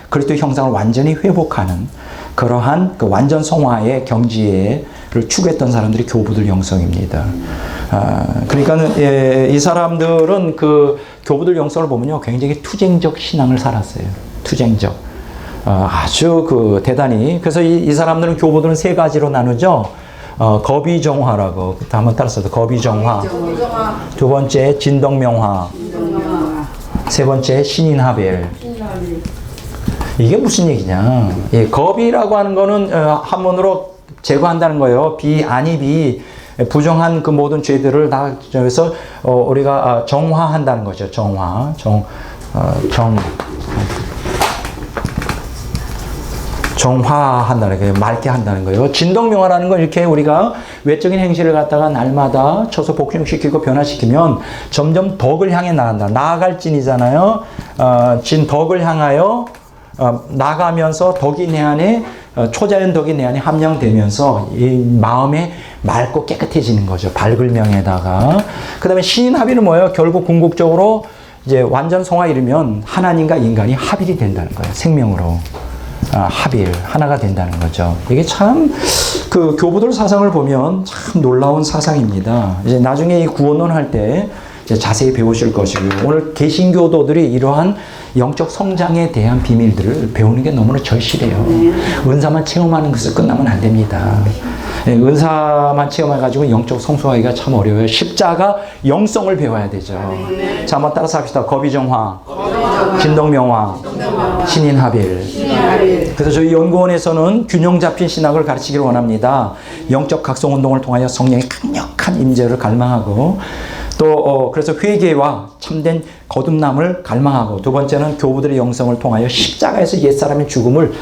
그리스도의 형상을 완전히 회복하는 그러한 그 완전 성화의 경지를 추구했던 사람들이 교부들 영성입니다. 그러니까는 이 사람들은 그 교부들 영성을 보면요 굉장히 투쟁적 신앙을 살았어요. 투쟁적. 아주 그 대단히. 그래서 이 사람들은 교부들은 세 가지로 나누죠. 거비정화라고 한번 따라서도 거비정화. 두 번째 진덕명화. 세 번째 신인하벨. 이게 무슨 얘기냐? 거비라고 하는 거는 한문으로 제거한다는 거예요. 아니 부정한 그 모든 죄들을 다 그래서 우리가 정화한다는 거죠. 정화한다는 거예요. 맑게 한다는 거예요. 진덕명화라는 건 이렇게 우리가 외적인 행실을 갖다가 날마다 쳐서 복용시키고 변화시키면 점점 덕을 향해 나간다. 나아갈 진이잖아요. 덕을 향하여 나가면서 덕이 내 안에 초자연 덕이 내 안에 함량되면서 이 마음에 맑고 깨끗해지는 거죠. 밝을 명에다가. 그 다음에 신인 합의는 뭐예요? 결국 궁극적으로 이제 완전 성화 이르면 하나님과 인간이 합일이 된다는 거예요. 생명으로. 합일, 하나가 된다는 거죠. 이게 참, 그 교부들 사상을 보면 참 놀라운 사상입니다. 이제 나중에 이 구원론 할 때 자세히 배우실 것이고요. 오늘 개신교도들이 이러한 영적 성장에 대한 비밀들을 배우는 게 너무나 절실해요. 은사만 체험하는 것을 끝나면 안 됩니다. 은사만 체험해가지고 영적 성숙하기가 참 어려워요. 십자가 영성을 배워야 되죠. 자, 한번 따라서 합시다. 거비정화, 진동명화, 신인합일. 그래서 저희 연구원에서는 균형 잡힌 신학을 가르치기를 원합니다. 영적 각성운동을 통하여 성령의 강력한 임재를 갈망하고 또 그래서 회개와 참된 거듭남을 갈망하고 두 번째는 교부들의 영성을 통하여 십자가에서 옛사람의 죽음을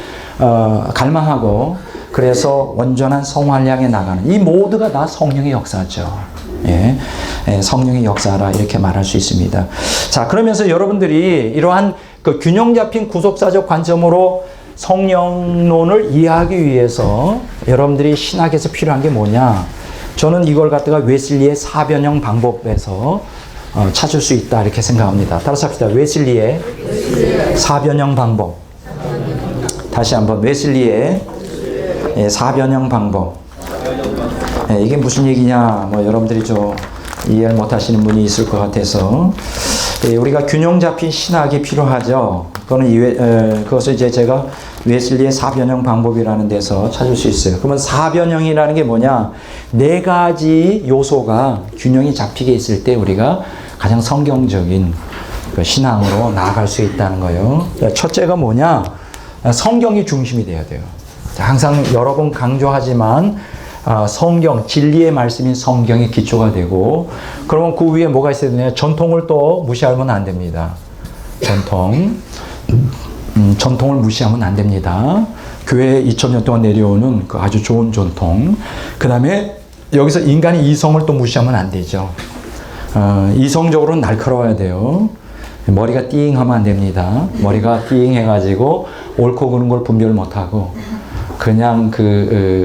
갈망하고 그래서 온전한 성화를 향해 나가는 이 모두가 다 성령의 역사죠. 예, 성령의 역사라 이렇게 말할 수 있습니다. 자, 그러면서 여러분들이 이러한 그 균형 잡힌 구속사적 관점으로 성령론을 이해하기 위해서 여러분들이 신학에서 필요한 게 뭐냐? 저는 이걸 갖다가 웨슬리의 사변형 방법에서 찾을 수 있다 이렇게 생각합니다. 따라서 합시다. 웨슬리의 사변형 방법. 다시 한번 웨슬리의 사변형 방법. 이게 무슨 얘기냐? 뭐 여러분들이 좀 이해를 못하시는 분이 있을 것 같아서 우리가 균형 잡힌 신학이 필요하죠. 그것을 이제 제가 웨슬리의 사변형 방법이라는 데서 찾을 수 있어요. 그러면 사변형이라는 게 뭐냐? 네 가지 요소가 균형이 잡히게 있을 때 우리가 가장 성경적인 그 신앙으로 나아갈 수 있다는 거예요. 첫째가 뭐냐? 성경이 중심이 돼야 돼요. 항상 여러 번 강조하지만 성경, 진리의 말씀인 성경이 기초가 되고 그러면 그 위에 뭐가 있어야 되냐? 전통을 또 무시하면 안 됩니다. 전통을 무시하면 안 됩니다. 교회에 2000년 동안 내려오는 그 아주 좋은 전통. 그 다음에 여기서 인간의 이성을 또 무시하면 안 되죠. 이성적으로는 날카로워야 돼요. 머리가 띵하면 안 됩니다. 머리가 띵해가지고 옳고 그른 걸 분별 못하고 그냥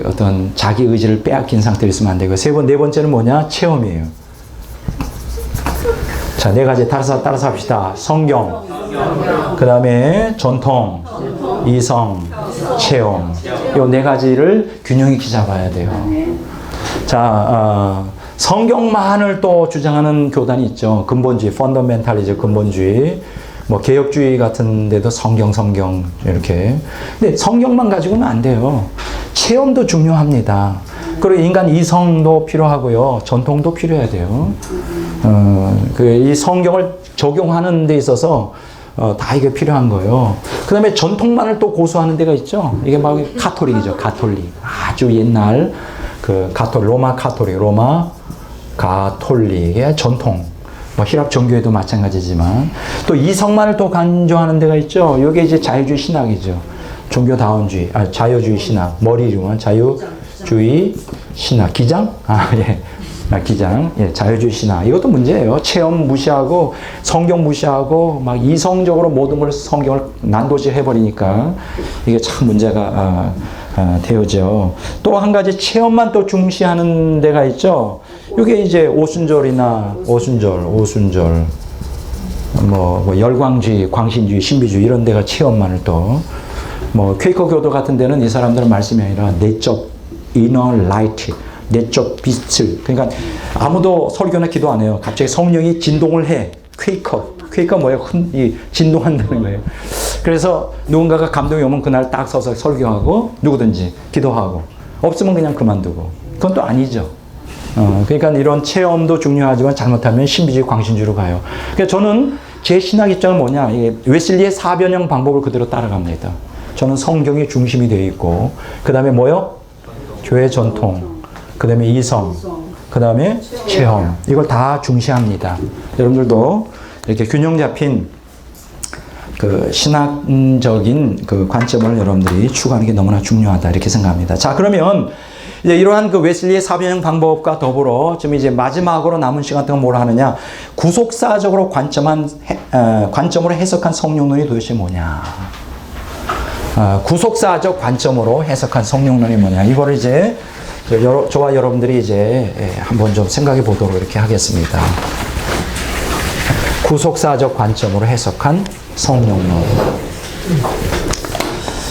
어떤 자기 의지를 빼앗긴 상태로 있으면 안 되고 네 번째는 뭐냐? 체험이에요. 자, 네 가지 따라서 합시다. 성경, 그 다음에 전통, 이성, 체험. 요 네 가지를 균형 있게 잡아야 돼요. 자, 성경만을 또 주장하는 교단이 있죠. 근본주의, 펀더멘탈리즘, 근본주의. 뭐 개혁주의 같은 데도 성경 이렇게. 근데 성경만 가지고는 안 돼요. 체험도 중요합니다. 그리고 인간 이성도 필요하고요. 전통도 필요해야 돼요. 이 성경을 적용하는 데 있어서 다 이게 필요한 거예요. 그 다음에 전통만을 또 고수하는 데가 있죠. 이게 막 가톨릭이죠. 가톨릭. 아주 옛날 로마 가톨릭의 전통. 뭐 힐랍 종교에도 마찬가지지만 또 이성만을 또 강조하는 데가 있죠. 이게 이제 자유주의 신학이죠. 종교다원주의, 자유주의 신학, 머리로만 자유주의 신학, 기장? 예. 기장, 예, 자유주의 신학. 이것도 문제예요. 체험 무시하고 성경 무시하고 막 이성적으로 모든 걸 성경을 난도질 해버리니까 이게 참 문제가 되어져. 또 한 가지 체험만 또 중시하는 데가 있죠. 이게 이제 오순절, 뭐 열광주의, 광신주의, 신비주의 이런 데가 체험만을 또 뭐 퀘이커 교도 같은 데는 이 사람들은 말씀이 아니라 내적 inner light, 내적 빛을 그러니까 아무도 설교나 기도 안 해요. 갑자기 성령이 진동을 해. 퀘이커 뭐예요? 진동한다는 거예요. 그래서 누군가가 감동이 오면 그날 딱 서서 설교하고 누구든지 기도하고 없으면 그냥 그만두고 그건 또 아니죠. 그러니까 이런 체험도 중요하지만 잘못하면 신비주의, 광신주의로 가요. 그러니까 저는 제 신학 입장은 뭐냐? 웨슬리의 사변형 방법을 그대로 따라갑니다. 저는 성경이 중심이 되어 있고 그 다음에 뭐요? 교회 전통, 그 다음에 이성, 그 다음에 체험. 이걸 다 중시합니다. 여러분들도 이렇게 균형 잡힌 그 신학적인 그 관점을 여러분들이 추구하는 게 너무나 중요하다 이렇게 생각합니다. 자, 그러면 이제 이러한 그 웨슬리의 사변형 방법과 더불어 좀 이제 마지막으로 남은 시간 동안 뭘 하느냐? 구속사적으로 관점으로 해석한 성령론이 도대체 뭐냐? 구속사적 관점으로 해석한 성령론이 뭐냐. 이거를 이제 저와 여러분들이 이제 한번 좀 생각해 보도록 이렇게 하겠습니다. 구속사적 관점으로 해석한 성령론.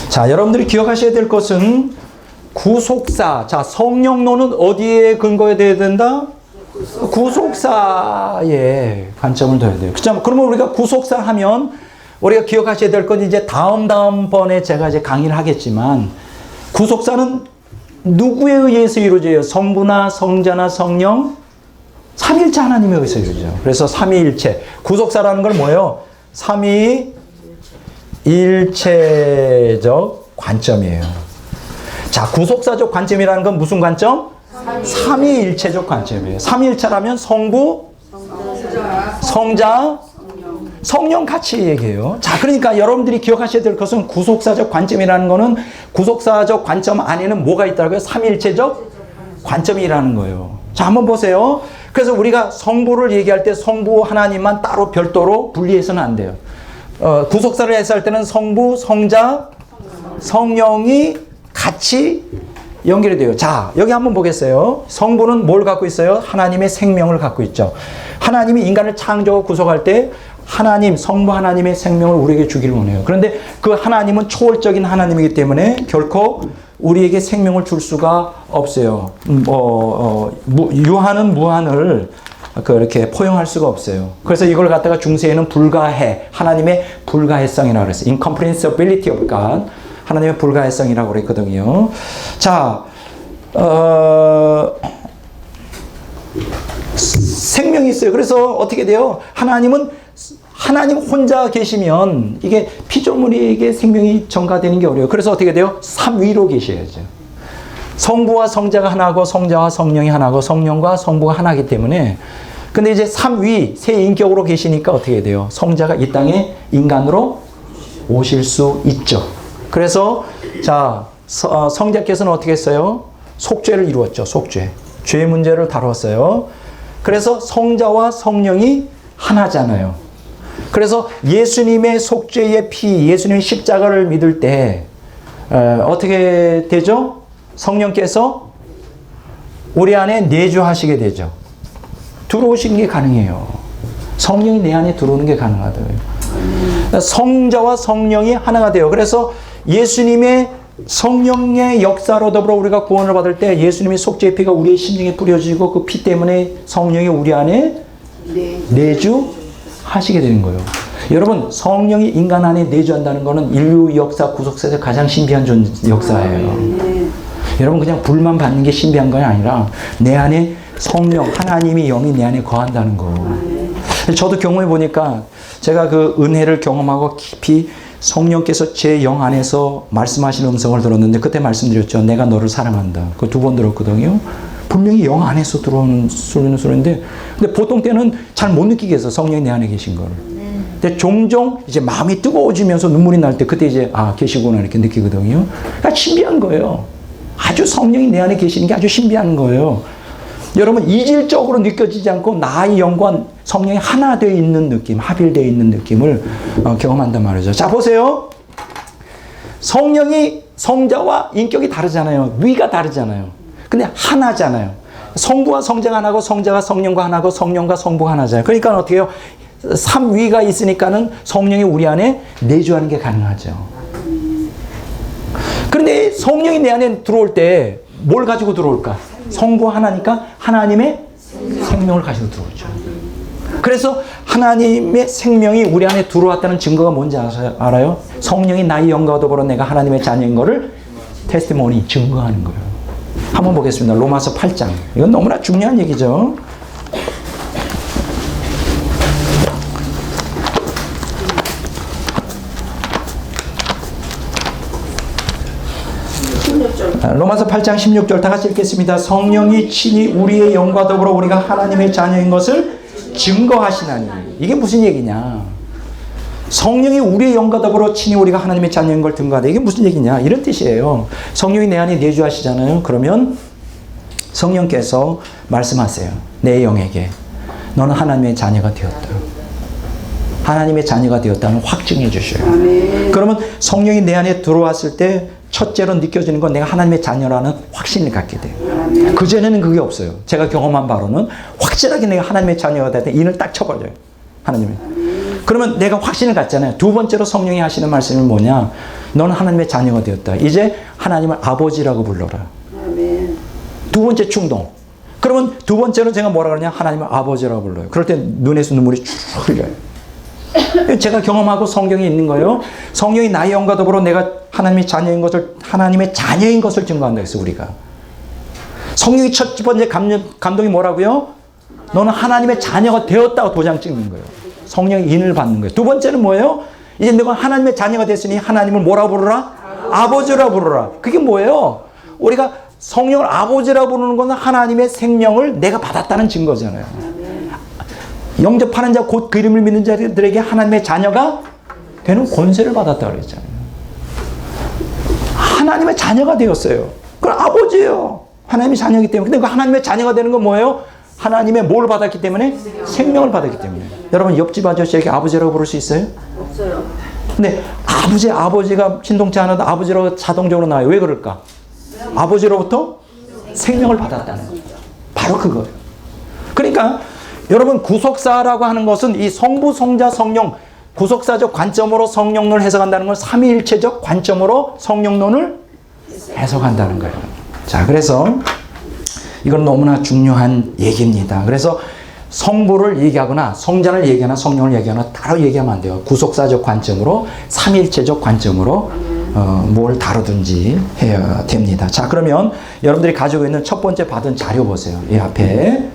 자, 여러분들이 기억하셔야 될 것은 구속사. 자, 성령론은 어디에 근거해야 된다? 구속사의 관점을 둬야 돼요. 그러면 우리가 구속사 하면 우리가 기억하셔야 될 건 이제 다음번에 제가 이제 강의를 하겠지만 구속사는 누구에 의해서 이루어져요? 성부나 성자나 성령? 삼위일체 하나님에 의해서 이루어져요. 그래서 삼위일체. 구속사라는 걸 뭐예요? 삼위일체적 관점이에요. 자, 구속사적 관점이라는 건 무슨 관점? 삼위일체적 관점이에요. 삼위일체라면 성부, 성자, 성령 같이 얘기해요. 자, 그러니까 여러분들이 기억하셔야 될 것은 구속사적 관점이라는 거는 구속사적 관점 안에는 뭐가 있다고요? 삼위일체적 관점이라는 거예요. 자, 한번 보세요. 그래서 우리가 성부를 얘기할 때 성부 하나님만 따로 별도로 분리해서는 안 돼요. 구속사를 해석할 때는 성부, 성자, 성령이 같이 연결이 돼요. 자, 여기 한번 보겠어요. 성부는 뭘 갖고 있어요? 하나님의 생명을 갖고 있죠. 하나님이 인간을 창조하고 구속할 때 하나님, 성부 하나님의 생명을 우리에게 주기를 원해요. 그런데 그 하나님은 초월적인 하나님이기 때문에 결코 우리에게 생명을 줄 수가 없어요. 유한은 무한을 이렇게 포용할 수가 없어요. 그래서 이걸 갖다가 중세에는 불가해, 하나님의 불가해성이라고 그랬어요. incomprehensibility of God. 하나님의 불가해성이라고 그랬거든요. 자, 생명이 있어요. 그래서 어떻게 돼요? 하나님 혼자 계시면 이게 피조물에게 생명이 전가되는 게 어려워요. 그래서 어떻게 돼요? 삼위로 계셔야죠. 성부와 성자가 하나고 성자와 성령이 하나고 성령과 성부가 하나이기 때문에 근데 이제 삼위, 세 인격으로 계시니까 어떻게 돼요? 성자가 이 땅에 인간으로 오실 수 있죠. 그래서 자, 성자께서는 어떻게 했어요? 속죄를 이루었죠. 속죄. 죄 문제를 다뤘어요. 그래서 성자와 성령이 하나잖아요. 그래서 예수님의 속죄의 피, 예수님의 십자가를 믿을 때 어떻게 되죠? 성령께서 우리 안에 내주하시게 되죠. 들어오시는 게 가능해요. 성령이 내 안에 들어오는 게 가능하대요. 성자와 성령이 하나가 돼요. 그래서 예수님의 성령의 역사로 더불어 우리가 구원을 받을 때 예수님의 속죄의 피가 우리의 심령에 뿌려지고 그 피 때문에 성령이 우리 안에 내주하시게 되는 거예요. 여러분, 성령이 인간 안에 내주한다는 것은 인류 역사 구속사에서 가장 신비한 역사예요. 여러분, 그냥 불만 받는 게 신비한 건 아니라 내 안에 성령, 하나님이 영이 내 안에 거한다는 거. 저도 경험해 보니까 제가 그 은혜를 경험하고 깊이 성령께서 제 영 안에서 말씀하시는 음성을 들었는데 그때 말씀드렸죠. 내가 너를 사랑한다. 그 2번 들었거든요. 분명히 영 안에서 들어오는 소리인데 근데 보통 때는 잘 못 느끼겠어. 성령이 내 안에 계신 거를. 근데 종종 이제 마음이 뜨거워지면서 눈물이 날 때 그때 이제 계시구나 이렇게 느끼거든요. 그러니까 신비한 거예요. 아주 성령이 내 안에 계시는 게 아주 신비한 거예요. 여러분, 이질적으로 느껴지지 않고 나의 영과 성령이 하나 되어 있는 느낌, 합일되어 있는 느낌을 경험한단 말이죠. 자, 보세요. 성령이 성자와 인격이 다르잖아요. 위가 다르잖아요. 근데 하나잖아요. 성부와 성자가 하나고 성자가 성령과 하나고 성령과 성부가 하나잖아요. 그러니까 어떻게 해요? 삼위가 있으니까는 성령이 우리 안에 내주하는 게 가능하죠. 그런데 성령이 내 안에 들어올 때 뭘 가지고 들어올까? 성부 하나니까 하나님의 생명을 가지고 들어오죠. 그래서 하나님의 생명이 우리 안에 들어왔다는 증거가 뭔지 알아요? 성령이 나의 영과 더불어 내가 하나님의 자녀인 것을 테스티모니, 증거하는 거예요. 한번 보겠습니다. 로마서 8장. 이건 너무나 중요한 얘기죠. 로마서 8장 16절 다 같이 읽겠습니다. 성령이 친히 우리의 영과 더불어 우리가 하나님의 자녀인 것을 증거하시나니. 이게 무슨 얘기냐? 성령이 우리의 영과 더불어 친히 우리가 하나님의 자녀인 걸 증거하다. 이게 무슨 얘기냐? 이런 뜻이에요. 성령이 내 안에 내주하시잖아요. 그러면 성령께서 말씀하세요. 내 영에게 너는 하나님의 자녀가 되었다. 하나님의 자녀가 되었다는 확증해 주셔요. 그러면 성령이 내 안에 들어왔을 때 첫째로 느껴지는 건 내가 하나님의 자녀라는 확신을 갖게 돼요. 그전에는 그게 없어요. 제가 경험한 바로는 확실하게 내가 하나님의 자녀가 되었다. 인을 딱 쳐버려요. 하나님이. 그러면 내가 확신을 갖잖아요. 두 번째로 성령이 하시는 말씀은 뭐냐? 너는 하나님의 자녀가 되었다. 이제 하나님을 아버지라고 불러라. 두 번째 충동. 그러면 두 번째로 제가 뭐라 그러냐? 하나님을 아버지라고 불러요. 그럴 때 눈에서 눈물이 쭉 흘려요. 제가 경험하고 성경에 있는 거예요. 성령이 나의 영과 더불어 내가 하나님의 자녀인 것을, 하나님의 자녀인 것을 증거한다 했어, 우리가. 성령이 첫 번째 감동이 뭐라고요? 너는 하나님의 자녀가 되었다고 도장 찍는 거예요. 성령의 인을 받는 거예요. 두 번째는 뭐예요? 이제 내가 하나님의 자녀가 됐으니 하나님을 뭐라고 부르라? 아버지라고 부르라. 그게 뭐예요? 우리가 성령을 아버지라고 부르는 것은 하나님의 생명을 내가 받았다는 증거잖아요. 영접하는 자, 곧 그 이름을 믿는 자들에게 하나님의 자녀가 되는 권세를 받았다고 그랬잖아요. 하나님의 자녀가 되었어요. 그럼 아버지예요. 하나님의 자녀이기 때문에. 근데 그 하나님의 자녀가 되는 건 뭐예요? 하나님의 뭘 받았기 때문에? 생명을 받았기 때문에. 여러분 옆집 아저씨에게 아버지라고 부를 수 있어요? 없어요. 근데 아버지가 신동치 않아도 아버지라고 자동적으로 나와요. 왜 그럴까? 아버지로부터 생명을 받았다는 거예요. 바로 그거예요. 그러니까 여러분 구속사라고 하는 것은 이 성부, 성자, 성령 구속사적 관점으로 성령론을 해석한다는 건 삼위일체적 관점으로 성령론을 해석한다는 거예요. 자, 그래서 이건 너무나 중요한 얘기입니다. 그래서 성부를 얘기하거나 성자를 얘기하나 성령을 얘기하나 따로 얘기하면 안 돼요. 구속사적 관점으로 삼위일체적 관점으로 뭘 다루든지 해야 됩니다. 자, 그러면 여러분들이 가지고 있는 첫 번째 받은 자료 보세요. 이 앞에.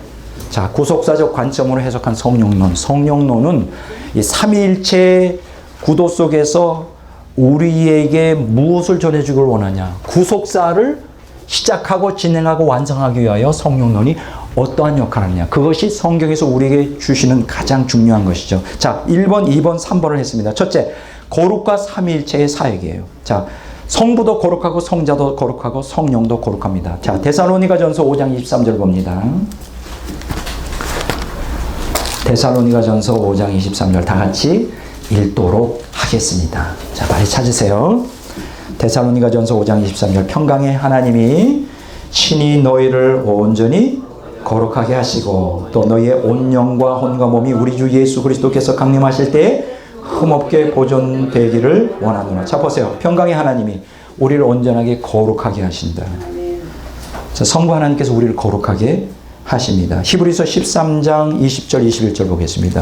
자, 구속사적 관점으로 해석한 성령론. 성령론은 이 삼위일체 구도 속에서 우리에게 무엇을 전해주길 원하냐. 구속사를 시작하고 진행하고 완성하기 위하여 성령론이 어떠한 역할을 하느냐. 그것이 성경에서 우리에게 주시는 가장 중요한 것이죠. 자, 1번, 2번, 3번을 했습니다. 첫째, 거룩과 삼위일체의 사역이에요. 자, 성부도 거룩하고 성자도 거룩하고 성령도 거룩합니다. 자, 데살로니가전서 5장 23절 봅니다. 데살로니가전서 5장 23절 다 같이 읽도록 하겠습니다. 자, 빨리 찾으세요. 데살로니가전서 5장 23절 평강의 하나님이 친히 너희를 온전히 거룩하게 하시고 또 너희의 온 영과 혼과 몸이 우리 주 예수 그리스도께서 강림하실 때에 흠없게 보존되기를 원하노라. 자, 보세요. 평강의 하나님이 우리를 온전하게 거룩하게 하신다. 자, 성부 하나님께서 우리를 거룩하게 하십니다. 히브리서 13장 20절 21절 보겠습니다.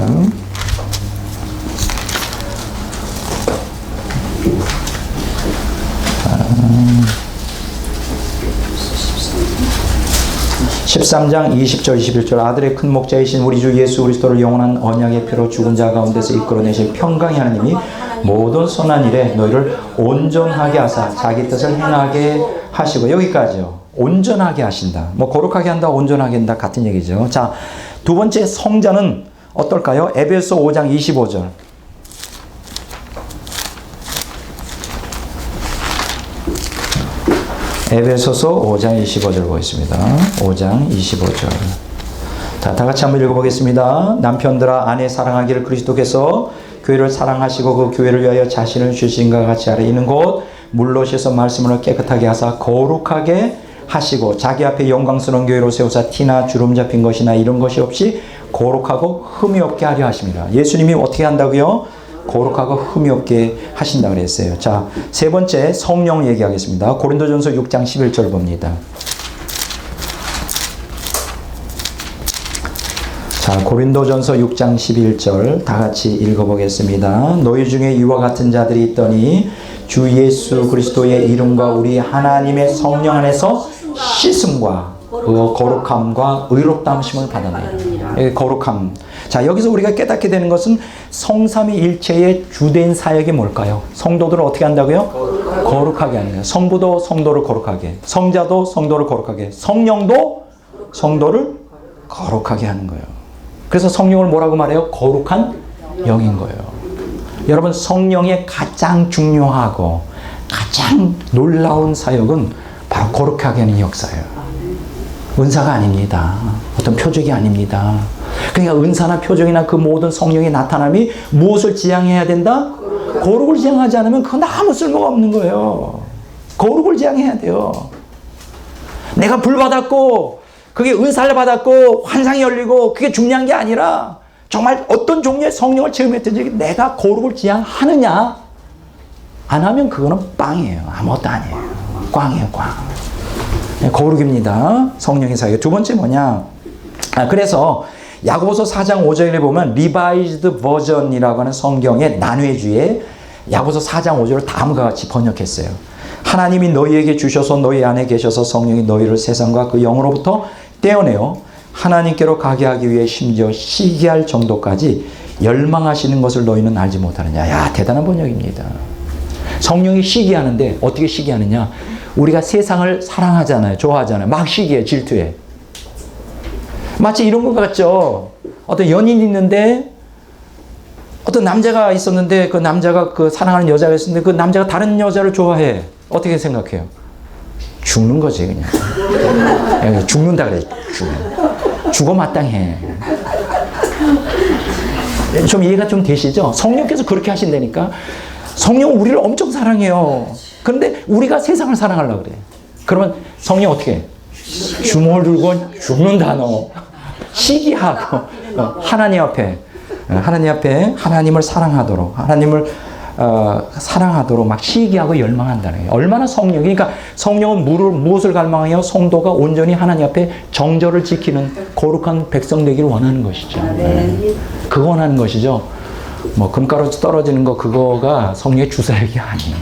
아, 13장 20절 21절 아들의 큰 목자이신 우리 주 예수 그리스도를 영원한 언약의 피로 죽은 자 가운데서 이끌어내신 평강의 하나님이 모든 선한 일에 너희를 온전하게 하사 자기 뜻을 행하게 하시고 여기까지요. 온전하게 하신다. 뭐 거룩하게 한다, 온전하게 한다 같은 얘기죠. 자, 두 번째 성자는 어떨까요? 에베소 5장 25절. 에베소서 5장 25절 보겠습니다. 5장 25절. 자, 다 같이 한번 읽어보겠습니다. 남편들아 아내 사랑하기를 그리스도께서 교회를 사랑하시고 그 교회를 위하여 자신을 주신과 같이 하라. 이는 곧 물로 씻어 말씀으로 깨끗하게 하사 거룩하게 하시고 자기 앞에 영광스러운 교회로 세우사 티나 주름 잡힌 것이나 이런 것이 없이 거룩하고 흠이 없게 하려 하십니다. 예수님이 어떻게 한다고요? 거룩하고 흠이 없게 하신다 그랬어요. 자, 세 번째 성령 얘기하겠습니다. 고린도전서 6장 11절 봅니다. 자, 고린도전서 6장 11절 다 같이 읽어보겠습니다. 너희 중에 이와 같은 자들이 있더니 주 예수 그리스도의 이름과 우리 하나님의 성령 안에서 씻음과 거룩함과 의롭다함을 받아내요. 거룩함. 자, 여기서 우리가 깨닫게 되는 것은 성삼위일체의 주된 사역이 뭘까요? 성도들을 어떻게 한다고요? 거룩하게 하는 거예요. 성부도 성도를 거룩하게, 성자도 성도를 거룩하게, 성령도 성도를 거룩하게 하는 거예요. 그래서 성령을 뭐라고 말해요? 거룩한 영인 거예요. 여러분, 성령의 가장 중요하고 가장 놀라운 사역은 바로 거룩하게 하는 역사예요. 은사가 아닙니다. 어떤 표적이 아닙니다. 그러니까 은사나 표정이나 그 모든 성령의 나타남이 무엇을 지향해야 된다? 거룩을 지향하지 않으면 그건 아무 쓸모가 없는 거예요. 거룩을 지향해야 돼요. 내가 불 받았고 그게 은사를 받았고 환상이 열리고 그게 중요한 게 아니라 정말 어떤 종류의 성령을 체험했든지 내가 거룩을 지향하느냐 안 하면 그거는 빵이에요. 아무것도 아니에요. 꽝이에요. 꽝. 거룩입니다. 성령의 사역. 두 번째 뭐냐? 그래서 야고보서 4장 5절에 보면 리바이즈드 버전이라고 하는 성경의 난회주의에 야고보서 4장 5절을 다음과 같이 번역했어요. 하나님이 너희에게 주셔서 너희 안에 계셔서 성령이 너희를 세상과 그 영으로부터 떼어내어 하나님께로 가게 하기 위해 심지어 시기할 정도까지 열망하시는 것을 너희는 알지 못하느냐. 야, 대단한 번역입니다. 성령이 시기하는데 어떻게 시기하느냐? 우리가 세상을 사랑하잖아요. 좋아하잖아요. 막 시기해, 질투해. 마치 이런 것 같죠? 어떤 연인이 있는데 어떤 남자가 있었는데 그 남자가 그 사랑하는 여자가 있었는데 그 남자가 다른 여자를 좋아해. 어떻게 생각해요? 죽는 거지 그냥. 죽는다 그래. 죽어 마땅해. 좀 이해가 좀 되시죠? 성령께서 그렇게 하신다니까. 성령은 우리를 엄청 사랑해요. 그런데 우리가 세상을 사랑하려고 그래. 그러면 성령 어떻게 해? 주먹을 들고 죽는다 너. 시기하고 하나님 앞에 하나님을 사랑하도록 사랑하도록 막 시기하고 열망한다는 거예요. 얼마나 그러니까 성령은 무엇을 갈망해요? 성도가 온전히 하나님 앞에 정절을 지키는 거룩한 백성 되기를 원하는 것이죠. 그거 원하는 것이죠. 뭐 금가루 떨어지는 거 그거가 성령의 주사역이 아니에요.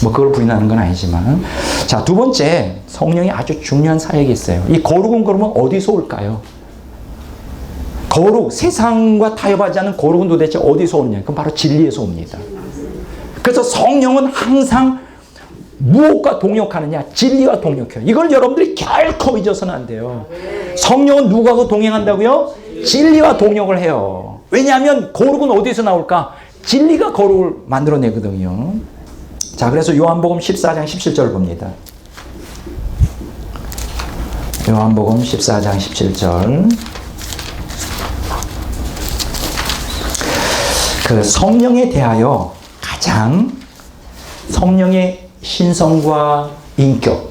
뭐 그걸 부인하는 건 아니지만. 자, 두 번째 성령이 아주 중요한 사역이 있어요. 이 거룩은 그러면 어디서 올까요? 거룩, 세상과 타협하지 않은 거룩은 도대체 어디서 오느냐? 그건 바로 진리에서 옵니다. 그래서 성령은 항상 무엇과 동역하느냐? 진리와 동역해요. 이걸 여러분들이 결코 잊어서는 안 돼요. 성령은 누구하고 동행한다고요? 진리와 동역을 해요. 왜냐하면 거룩은 어디서 나올까? 진리가 거룩을 만들어내거든요. 자, 그래서 요한복음 14장 17절 봅니다. 요한복음 14장 17절. 그 성령에 대하여 가장 성령의 신성과 인격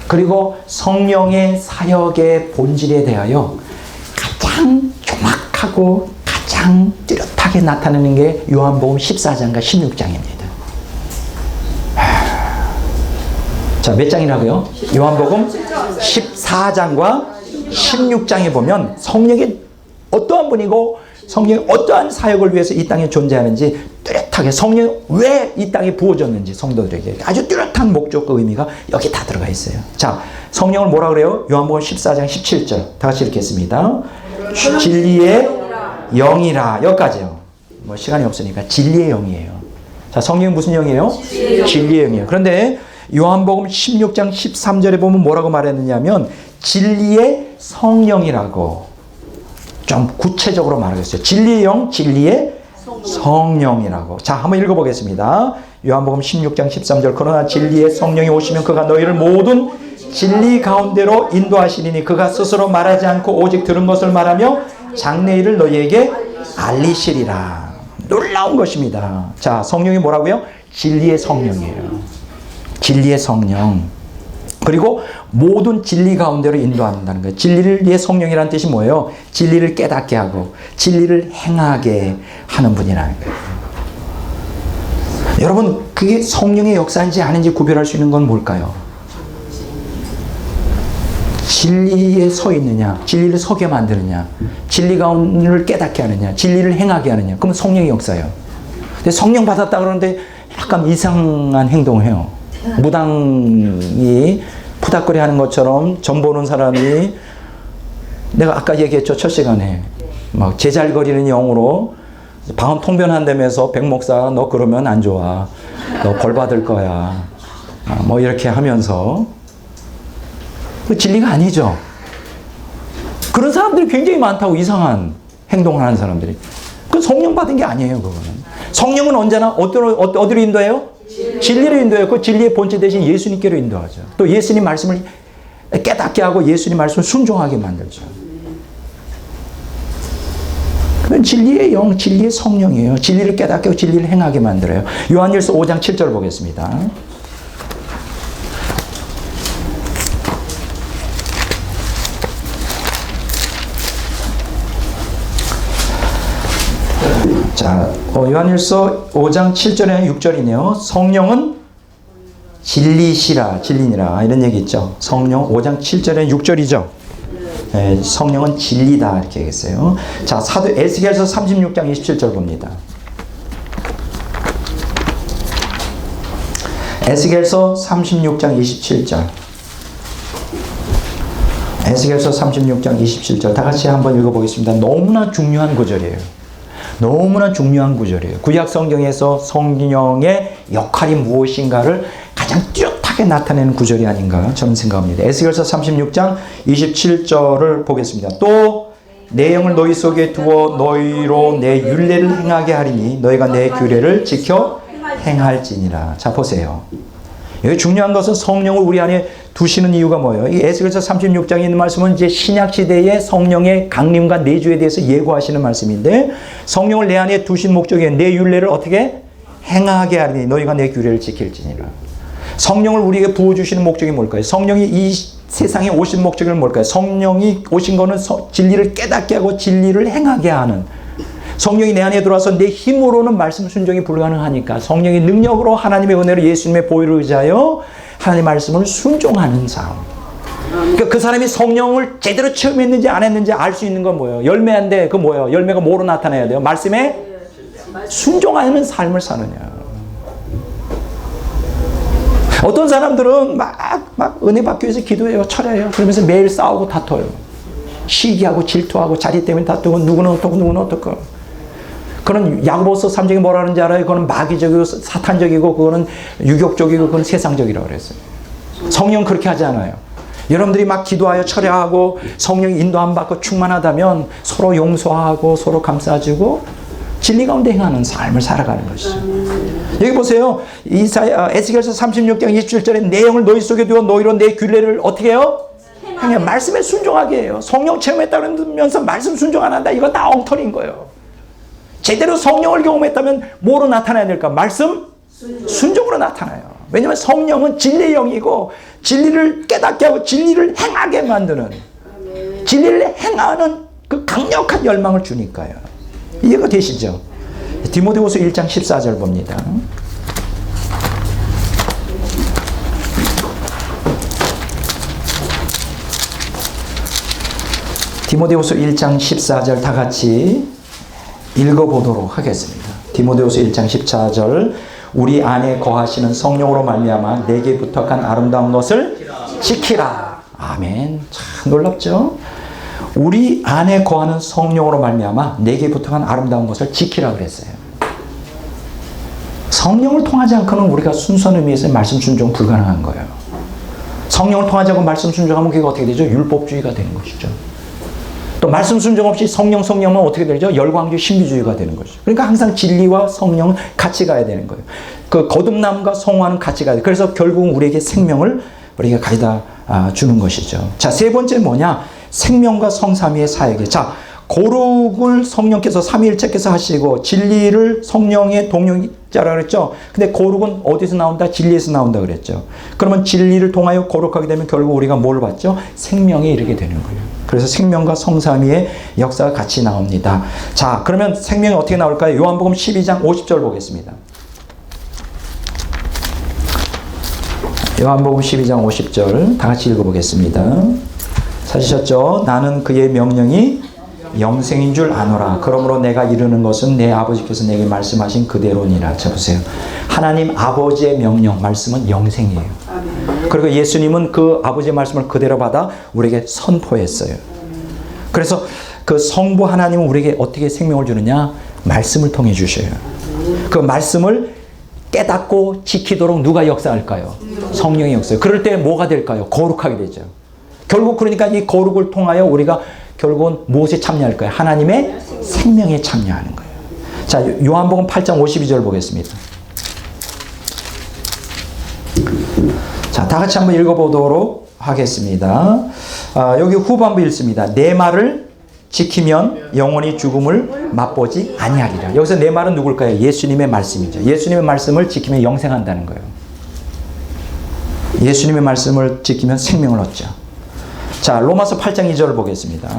그리고 성령의 사역의 본질에 대하여 가장 정확하고 가장 뚜렷하게 나타내는 게 요한복음 14장과 16장입니다. 자, 몇 장이라고요? 요한복음 14장과 16장에 보면 성령이 어떠한 분이고 성령이 어떠한 사역을 위해서 이 땅에 존재하는지 뚜렷하게 성령이 왜 이 땅에 부어졌는지 성도들에게 아주 뚜렷한 목적과 의미가 여기 다 들어가 있어요. 자, 성령을 뭐라 그래요? 요한복음 14장 17절 다 같이 읽겠습니다. 진리의 영이라. 여기까지요. 뭐 시간이 없으니까 진리의 영이에요. 자, 성령은 무슨 영이에요? 진리의 영이에요. 그런데 요한복음 16장 13절에 보면 뭐라고 말했느냐면 진리의 성령이라고 좀 구체적으로 말하겠어요. 진리의 영, 진리의 성령이라고. 자, 한번 읽어보겠습니다. 요한복음 16장 13절. 그러나 진리의 성령이 오시면 그가 너희를 모든 진리 가운데로 인도하시리니 그가 스스로 말하지 않고 오직 들은 것을 말하며 장래일을 너희에게 알리시리라. 놀라운 것입니다. 자, 성령이 뭐라고요? 진리의 성령이에요. 진리의 성령. 그리고 모든 진리 가운데로 인도한다는 거예요. 진리의 성령이라는 뜻이 뭐예요? 진리를 깨닫게 하고 진리를 행하게 하는 분이라는 거예요. 여러분, 그게 성령의 역사인지 아닌지 구별할 수 있는 건 뭘까요? 진리에 서 있느냐, 진리를 서게 만드느냐, 진리 가운데를 깨닫게 하느냐, 진리를 행하게 하느냐. 그러면 성령의 역사예요. 근데 성령 받았다 그러는데 약간 이상한 행동을 해요. 무당이 푸닥거리 하는 것처럼 점 보는 사람이 내가 아까 얘기했죠. 첫 시간에 막 제잘거리는 영으로 방언 통변한다면서 백목사 너 그러면 안 좋아. 너 벌 받을 거야. 뭐 이렇게 하면서 그 진리가 아니죠. 그런 사람들이 굉장히 많다고. 이상한 행동을 하는 사람들이. 그 성령 받은 게 아니에요. 그거는. 성령은 언제나 어디로 인도해요? 진리로 인도해요. 그 진리의 본체 대신 예수님께로 인도하죠. 또 예수님 말씀을 깨닫게 하고 예수님 말씀을 순종하게 만들죠. 진리의 영, 진리의 성령이에요. 진리를 깨닫게 하고 진리를 행하게 만들어요. 요한일서 5장 7절 보겠습니다. 자, 요한일서 5장 7절에 6절이네요. 성령은 진리시라, 진리니라 이런 얘기 있죠. 성령 5장 7절에 6절이죠. 네, 성령은 진리다 이렇게 얘기했어요. 자, 사도 에스겔서 36장 27절 봅니다. 에스겔서 36장 27절. 에스겔서 36장 27절 다 같이 한번 읽어보겠습니다. 너무나 중요한 구절이에요. 너무나 중요한 구절이에요. 구약 성경에서 성령의 역할이 무엇인가를 가장 뚜렷하게 나타내는 구절이 아닌가 저는 생각합니다. 에스겔서 36장 27절을 보겠습니다. 또 내 영을 너희 속에 두어 너희로 내 율례를 행하게 하리니 너희가 내 규례를 지켜 행할지니라. 자, 보세요. 여기 중요한 것은 성령을 우리 안에 두시는 이유가 뭐예요? 이 에스겔서 36장에 있는 말씀은 이제 신약 시대의 성령의 강림과 내주에 대해서 예고하시는 말씀인데, 성령을 내 안에 두신 목적이 내 율례를 어떻게 행하게 하리니 너희가 내 규례를 지킬지니라. 성령을 우리에게 부어주시는 목적이 뭘까요? 성령이 이 세상에 오신 목적이 뭘까요? 성령이 오신 거는 진리를 깨닫게 하고 진리를 행하게 하는, 성령이 내 안에 들어와서 내 힘으로는 말씀 순종이 불가능하니까 성령의 능력으로 하나님의 은혜로 예수님의 보혈을 의지하여 하나님의 말씀을 순종하는 삶. 그러니까 그 사람이 성령을 제대로 체험했는지 안 했는지 알 수 있는 건 뭐예요? 열매인데 그 뭐예요? 열매가 뭐로 나타나야 돼요? 말씀에 순종하는 삶을 사느냐. 어떤 사람들은 막 은혜 받기 위해서 기도해요, 철야해요. 그러면서 매일 싸우고 다퉈요. 시기하고 질투하고 자리 때문에 다투고 누구는 어떻고 누구는 어떻고. 그런 야고보서 3장에 뭐라 하는지 알아요? 그거는 마귀적이고 사탄적이고 그거는 유격적이고 그건 세상적이라고 그랬어요. 성령 그렇게 하지 않아요. 여러분들이 막 기도하여 철야하고 성령 인도함 받고 충만하다면 서로 용서하고 서로 감싸주고 진리 가운데 행하는 삶을 살아가는 것이죠. 여기 보세요. 에스겔서 36장 27절에 내 영을 너희 속에 두어 너희로 내 규례를 어떻게 해요? 행해. 말씀에 순종하게 해요. 성령 체험했다면서 말씀 순종 안 한다. 이거 다 엉터리인 거예요. 제대로 성령을 경험했다면 뭐로 나타나야 될까? 말씀 순종으로 나타나요. 왜냐하면 성령은 진리의 영이고 진리를 깨닫게 하고 진리를 행하게 만드는, 진리를 행하는 그 강력한 열망을 주니까요. 이해가 되시죠? 디모데후서 1장 14절 봅니다. 디모데후서 1장 14절 다 같이 읽어보도록 하겠습니다. 디모데후서 1장 14절 우리 안에 거하시는 성령으로 말미암아 내게 부탁한 아름다운 것을 지키라. 아멘. 참 놀랍죠? 우리 안에 거하는 성령으로 말미암아 내게 부탁한 아름다운 것을 지키라 그랬어요. 성령을 통하지 않고는 우리가 순수한 의미에서 말씀 순종 불가능한 거예요. 성령을 통하지 않고 말씀 순종하면 그게 어떻게 되죠? 율법주의가 되는 것이죠. 또 말씀 순종 없이 성령만 어떻게 되죠? 열광주의 신비주의가 되는 것이죠. 그러니까 항상 진리와 성령은 같이 가야 되는 거예요. 그 거듭남과 성화는 같이 가야 돼요. 그래서 결국은 우리에게 생명을 우리가 가져다 주는 것이죠. 자, 세 번째 뭐냐? 생명과 성삼위의 사역이에요. 자, 거룩을 성령께서 삼위일체께서 하시고 진리를 성령의 동역자라 그랬죠. 근데 거룩은 어디서 나온다? 진리에서 나온다 그랬죠. 그러면 진리를 통하여 거룩하게 되면 결국 우리가 뭘 받죠? 생명에 이르게 되는 거예요. 그래서 생명과 성삼위의 역사가 같이 나옵니다. 자, 그러면 생명이 어떻게 나올까요? 요한복음 12장 50절 보겠습니다. 요한복음 12장 50절 다 같이 읽어보겠습니다. 찾으셨죠? 나는 그의 명령이 영생인 줄 아노라. 그러므로 내가 이르는 것은 내 아버지께서 내게 말씀하신 그대로니라. 자, 보세요. 하나님 아버지의 명령, 말씀은 영생이에요. 그리고 예수님은 그 아버지의 말씀을 그대로 받아 우리에게 선포했어요. 그래서 그 성부 하나님은 우리에게 어떻게 생명을 주느냐? 말씀을 통해 주셔요. 그 말씀을 깨닫고 지키도록 누가 역사할까요? 성령이 역사해요. 그럴 때 뭐가 될까요? 거룩하게 되죠. 결국 그러니까 이 거룩을 통하여 우리가 결국은 무엇에 참여할까요? 하나님의 생명에 참여하는 거예요. 자, 요한복음 8장 52절 보겠습니다. 자, 다 같이 한번 읽어보도록 하겠습니다. 여기 후반부 읽습니다. 내 말을 지키면 영원히 죽음을 맛보지 아니하리라. 여기서 내 말은 누굴까요? 예수님의 말씀이죠. 예수님의 말씀을 지키면 영생한다는 거예요. 예수님의 말씀을 지키면 생명을 얻죠. 자, 로마서 8장 2절을 보겠습니다.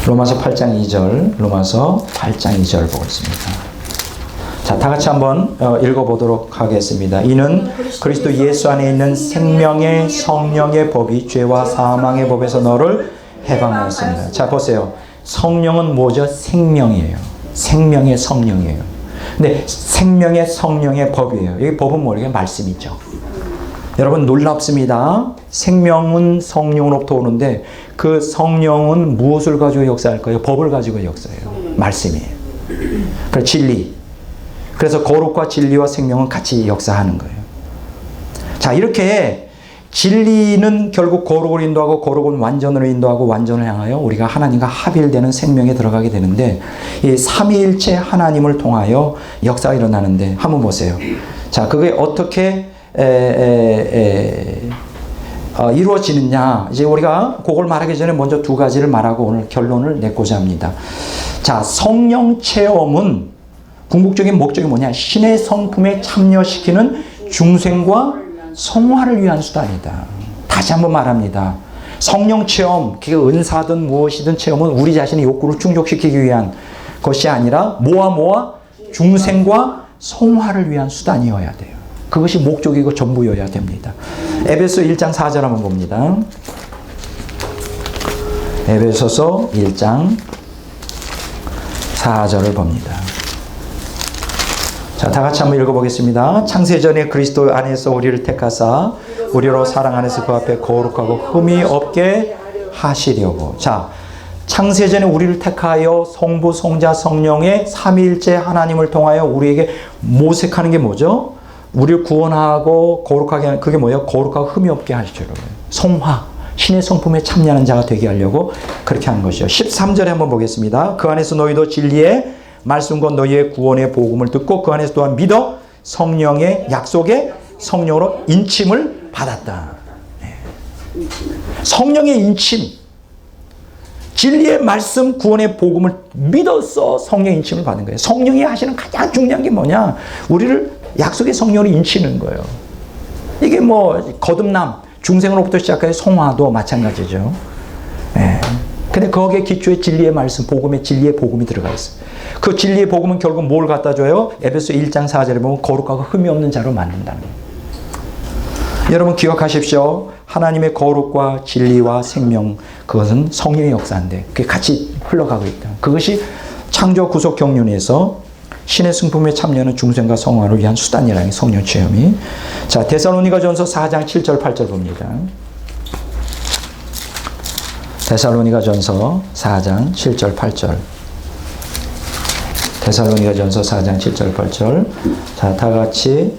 로마서 8장 2절, 로마서 8장 2절 보겠습니다. 자, 다 같이 한번 읽어보도록 하겠습니다. 이는 그리스도 예수 안에 있는 생명의 성령의 법이 죄와 사망의 법에서 너를 해방하였습니다. 자, 보세요. 성령은 뭐죠? 생명이에요. 생명의 성령이에요. 근데 생명의 성령의 법이에요. 이 법은 뭐예요? 말씀이죠. 여러분 놀랍습니다. 생명은 성령으로부터 오는데 그 성령은 무엇을 가지고 역사할까요? 법을 가지고 역사해요. 말씀이에요. 그래서 진리. 그래서 거룩과 진리와 생명은 같이 역사하는 거예요. 자, 이렇게 진리는 결국 거룩을 인도하고 거룩은 완전으로 인도하고 완전을 향하여 우리가 하나님과 합일되는 생명에 들어가게 되는데 이 삼위일체 하나님을 통하여 역사가 일어나는데 한번 보세요. 자, 그게 어떻게 이루어지느냐. 이제 우리가 그걸 말하기 전에 먼저 두 가지를 말하고 오늘 결론을 내고자 합니다. 자, 성령 체험은 궁극적인 목적이 뭐냐? 신의 성품에 참여시키는 중생과 성화를 위한 수단이다. 다시 한번 말합니다. 성령 체험, 그게 은사든 무엇이든 체험은 우리 자신의 욕구를 충족시키기 위한 것이 아니라 모아 중생과 성화를 위한 수단이어야 돼요. 그것이 목적이고 전부여야 됩니다. 에베소 1장 4절 한번 봅니다. 에베소서 1장 4절을 봅니다. 자, 다 같이 한번 읽어보겠습니다. 창세전에 그리스도 안에서 우리를 택하사 우리로 사랑 안에서 그 앞에 거룩하고 흠이 없게 하시려고. 자, 창세전에 우리를 택하여 성부, 성자, 성령의 삼위일체 하나님을 통하여 우리에게 모색하는 게 뭐죠? 우리를 구원하고 거룩하게 하는 그게 뭐예요? 거룩하고 흠이 없게 하시려고. 성화, 신의 성품에 참여하는 자가 되게 하려고 그렇게 하는 것이요. 13절에 한번 보겠습니다. 그 안에서 너희도 진리의 말씀과 너희의 구원의 복음을 듣고 그 안에서 또한 믿어 성령의 약속의 성령으로 인침을 받았다. 네. 성령의 인침, 진리의 말씀, 구원의 복음을 믿어서 성령의 인침을 받는 거예요. 성령이 하시는 가장 중요한 게 뭐냐? 우리를 약속의 성령으로 인치는 거예요. 이게 뭐 거듭남, 중생으로부터 시작해서 성화도 마찬가지죠. 네. 근데 거기에 기초에 진리의 말씀, 복음의 진리의 복음이 들어가 있어요. 그 진리의 복음은 결국 뭘 갖다 줘요? 에베소 1장 4절에 보면 거룩하고 흠이 없는 자로 만든다는 거예요. 여러분 기억하십시오. 하나님의 거룩과 진리와 생명, 그것은 성령의 역사인데 그게 같이 흘러가고 있다. 그것이 창조 구속 경륜에서 신의 승품에 참여하는 중생과 성화를 위한 수단이라는 성령 체험이. 자, 데살로니가전서 4장 7절 8절 봅니다. 데살로니가전서 4장 7절 8절. 데살로니가전서 4장 7절 8절. 자, 다 같이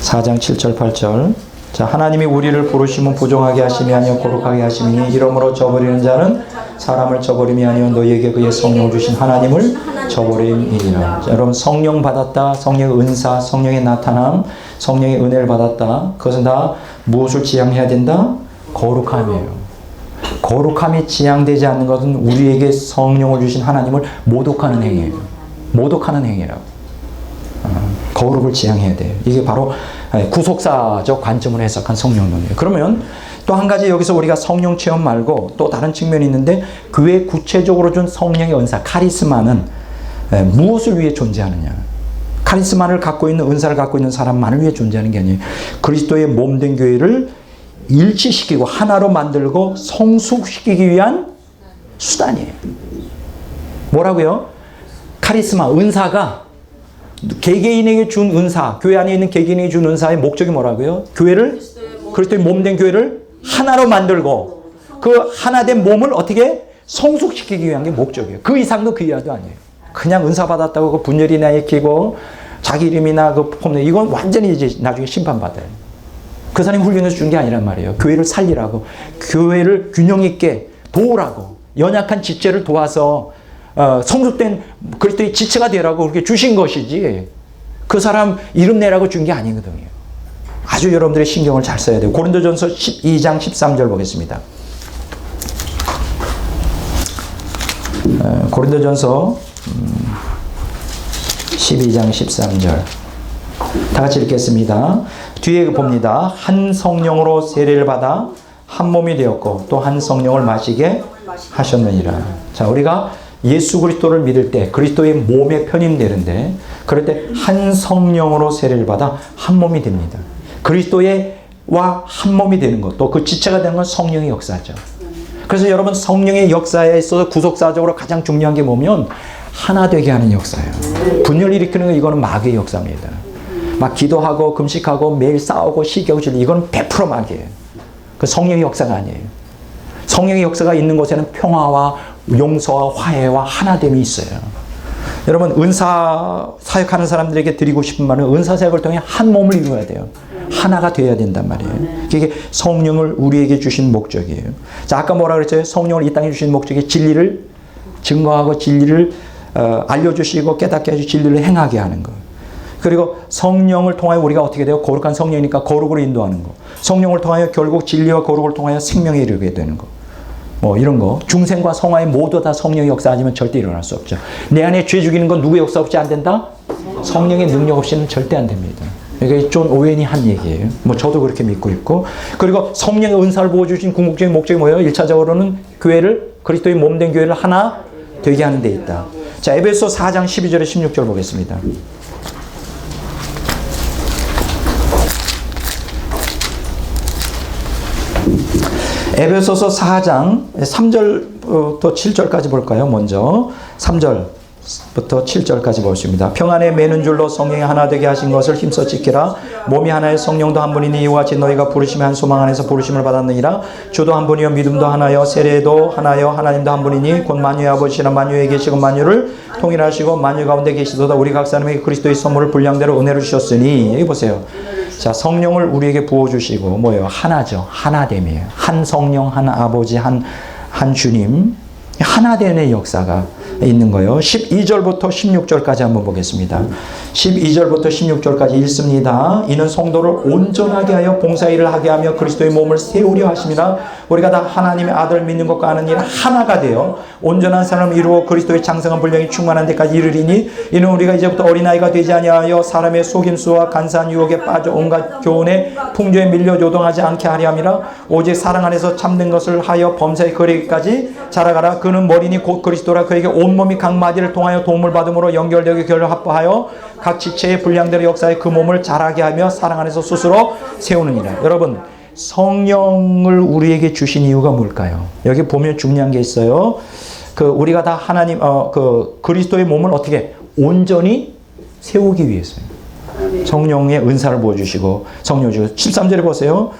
4장 7절 8절. 자, 하나님이 우리를 부르심은 부정하게 하심이 아니요 거룩하게 하심이니 이러므로 저버리는 자는 사람을 저버림이 아니요 너희에게 그의 성령을 주신 하나님을 저버림이니라. 여러분 성령 받았다. 성령의 은사, 성령의 나타남, 성령의 은혜를 받았다. 그것은 다 무엇을 지향해야 된다? 거룩함이에요. 거룩함이 지향되지 않는 것은 우리에게 성령을 주신 하나님을 모독하는 행위예요. 모독하는 행위라고. 거룩을 지향해야 돼요. 이게 바로 구속사적 관점으로 해석한 성령론이에요. 그러면 또 한 가지 여기서 우리가 성령 체험 말고 또 다른 측면이 있는데 그 외에 구체적으로 준 성령의 은사, 카리스마는 무엇을 위해 존재하느냐. 카리스마를 갖고 있는 은사를 갖고 있는 사람만을 위해 존재하는 게 아니에요. 그리스도의 몸된 교회를 일치시키고 하나로 만들고 성숙시키기 위한 수단이에요. 뭐라고요? 카리스마, 은사가 개개인에게 준 은사, 교회 안에 있는 개개인에게 준 은사의 목적이 뭐라고요? 교회를, 그리스도의 몸된 교회를 하나로 만들고 그 하나된 몸을 어떻게 성숙시키기 위한 게 목적이에요. 그 이상도 그 이하도 아니에요. 그냥 은사 받았다고 그 분열이나 익히고 자기 이름이나 그 폼내 이건 완전히 이제 나중에 심판받아요. 그 사람이 훈련해서 준 게 아니란 말이에요. 교회를 살리라고, 교회를 균형 있게 도우라고, 연약한 지체를 도와서 성숙된 그리스도의 지체가 되라고 그렇게 주신 것이지 그 사람 이름 내라고 준 게 아니거든요. 아주 여러분들의 신경을 잘 써야 돼요. 고린도전서 12장 13절 보겠습니다. 고린도전서 12장 13절 다 같이 읽겠습니다. 뒤에 봅니다. 한 성령으로 세례를 받아 한 몸이 되었고 또 한 성령을 마시게 하셨느니라. 자, 우리가 예수 그리스도를 믿을 때 그리스도의 몸에 편입되는데 그럴 때 한 성령으로 세례를 받아 한 몸이 됩니다. 그리스도와 한 몸이 되는 것, 또 그 지체가 되는 건 성령의 역사죠. 그래서 여러분 성령의 역사에 있어서 구속사적으로 가장 중요한 게 뭐냐면 하나 되게 하는 역사예요. 분열을 일으키는 건 이거는 마귀의 역사입니다. 막 기도하고 금식하고 매일 싸우고 시기하고 이거는 100% 마귀예요. 그 성령의 역사가 아니에요. 성령의 역사가 있는 곳에는 평화와 용서와 화해와 하나됨이 있어요. 여러분 은사 사역하는 사람들에게 드리고 싶은 말은 은사 사역을 통해 한 몸을 이루어야 돼요. 하나가 되어야 된단 말이에요. 이게 성령을 우리에게 주신 목적이에요. 자, 아까 뭐라 그랬죠? 성령을 이 땅에 주신 목적이 진리를 증거하고 진리를 알려주시고 깨닫게 해주시고 진리를 행하게 하는 거. 그리고 성령을 통하여 우리가 어떻게 돼요? 거룩한 성령이니까 거룩으로 인도하는 거. 성령을 통하여 결국 진리와 거룩을 통하여 생명에 이르게 되는 거. 뭐 이런 거. 중생과 성화에 모두 다 성령의 역사 아니면 절대 일어날 수 없죠. 내 안에 죄 죽이는 건 누구의 역사 없이 안 된다? 성령의 능력 없이는 절대 안 됩니다. 이게 존 오웬이 한 얘기예요. 뭐 저도 그렇게 믿고 있고. 그리고 성령의 은사를 부어주신 궁극적인 목적이 뭐예요? 1차적으로는 교회를, 그리스도의 몸된 교회를 하나 되게 하는 데 있다. 자, 에베소 4장 12절에 16절 보겠습니다. 에베소서 4장 3절부터 7절까지 볼까요? 먼저 3절부터 7절까지 보십니다. 평안에 매는 줄로 성령이 하나 되게 하신 것을 힘써 지키라. 몸이 하나의 성령도 한 분이니 이와 같이 너희가 부르심의 한 소망 안에서 부르심을 받았느니라. 주도 한 분이요 믿음도 하나요 세례도 하나요 하나님도 한 분이니 곧 만유의 아버지시나 만유에 계시고 만유를 통일하시고 만유 가운데 계시도다 우리 각 사람에게 그리스도의 선물을 분량대로 은혜를 주셨으니. 여기 보세요. 자, 성령을 우리에게 부어주시고 뭐예요? 하나죠. 하나됨이에요. 한 성령, 한 아버지, 한 주님, 하나됨의 역사가 있는 거예요. 12절부터 16절까지 한번 보겠습니다. 12절부터 16절까지 읽습니다. 이는 성도를 온전하게 하여 봉사일을 하게 하며 그리스도의 몸을 세우려 하심이라. 우리가 다 하나님의 아들 믿는 것과 아는 일 하나가 되어 온전한 사람을 이루어 그리스도의 장성한 분량이 충만한 데까지 이르리니 이는 우리가 이제부터 어린아이가 되지 아니하여 사람의 속임수와 간사한 유혹에 빠져 온갖 교훈에 풍조에 밀려 요동하지 않게 하려 함이라. 오직 사랑 안에서 참는 것을 하여 범사에 그리기까지 자라가라. 그는 머리니 곧 그리스도라. 그에게 온몸이 각 마디를 통하여 도움을 받음으로 연결되게 결합하여 각 지체의 분량대로 역사에 그 몸을 자라게 하며 사랑 안에서 스스로 세우느니라. 여러분, 성령을 우리에게 주신 이유가 뭘까요? 여기 보면 중요한 게 있어요. 우리가 다 하나님 그리스도의 몸을 어떻게 온전히 세우기 위해서요. 성령의 은사를 부어주시고 성령을 주시고 13절에 보세요.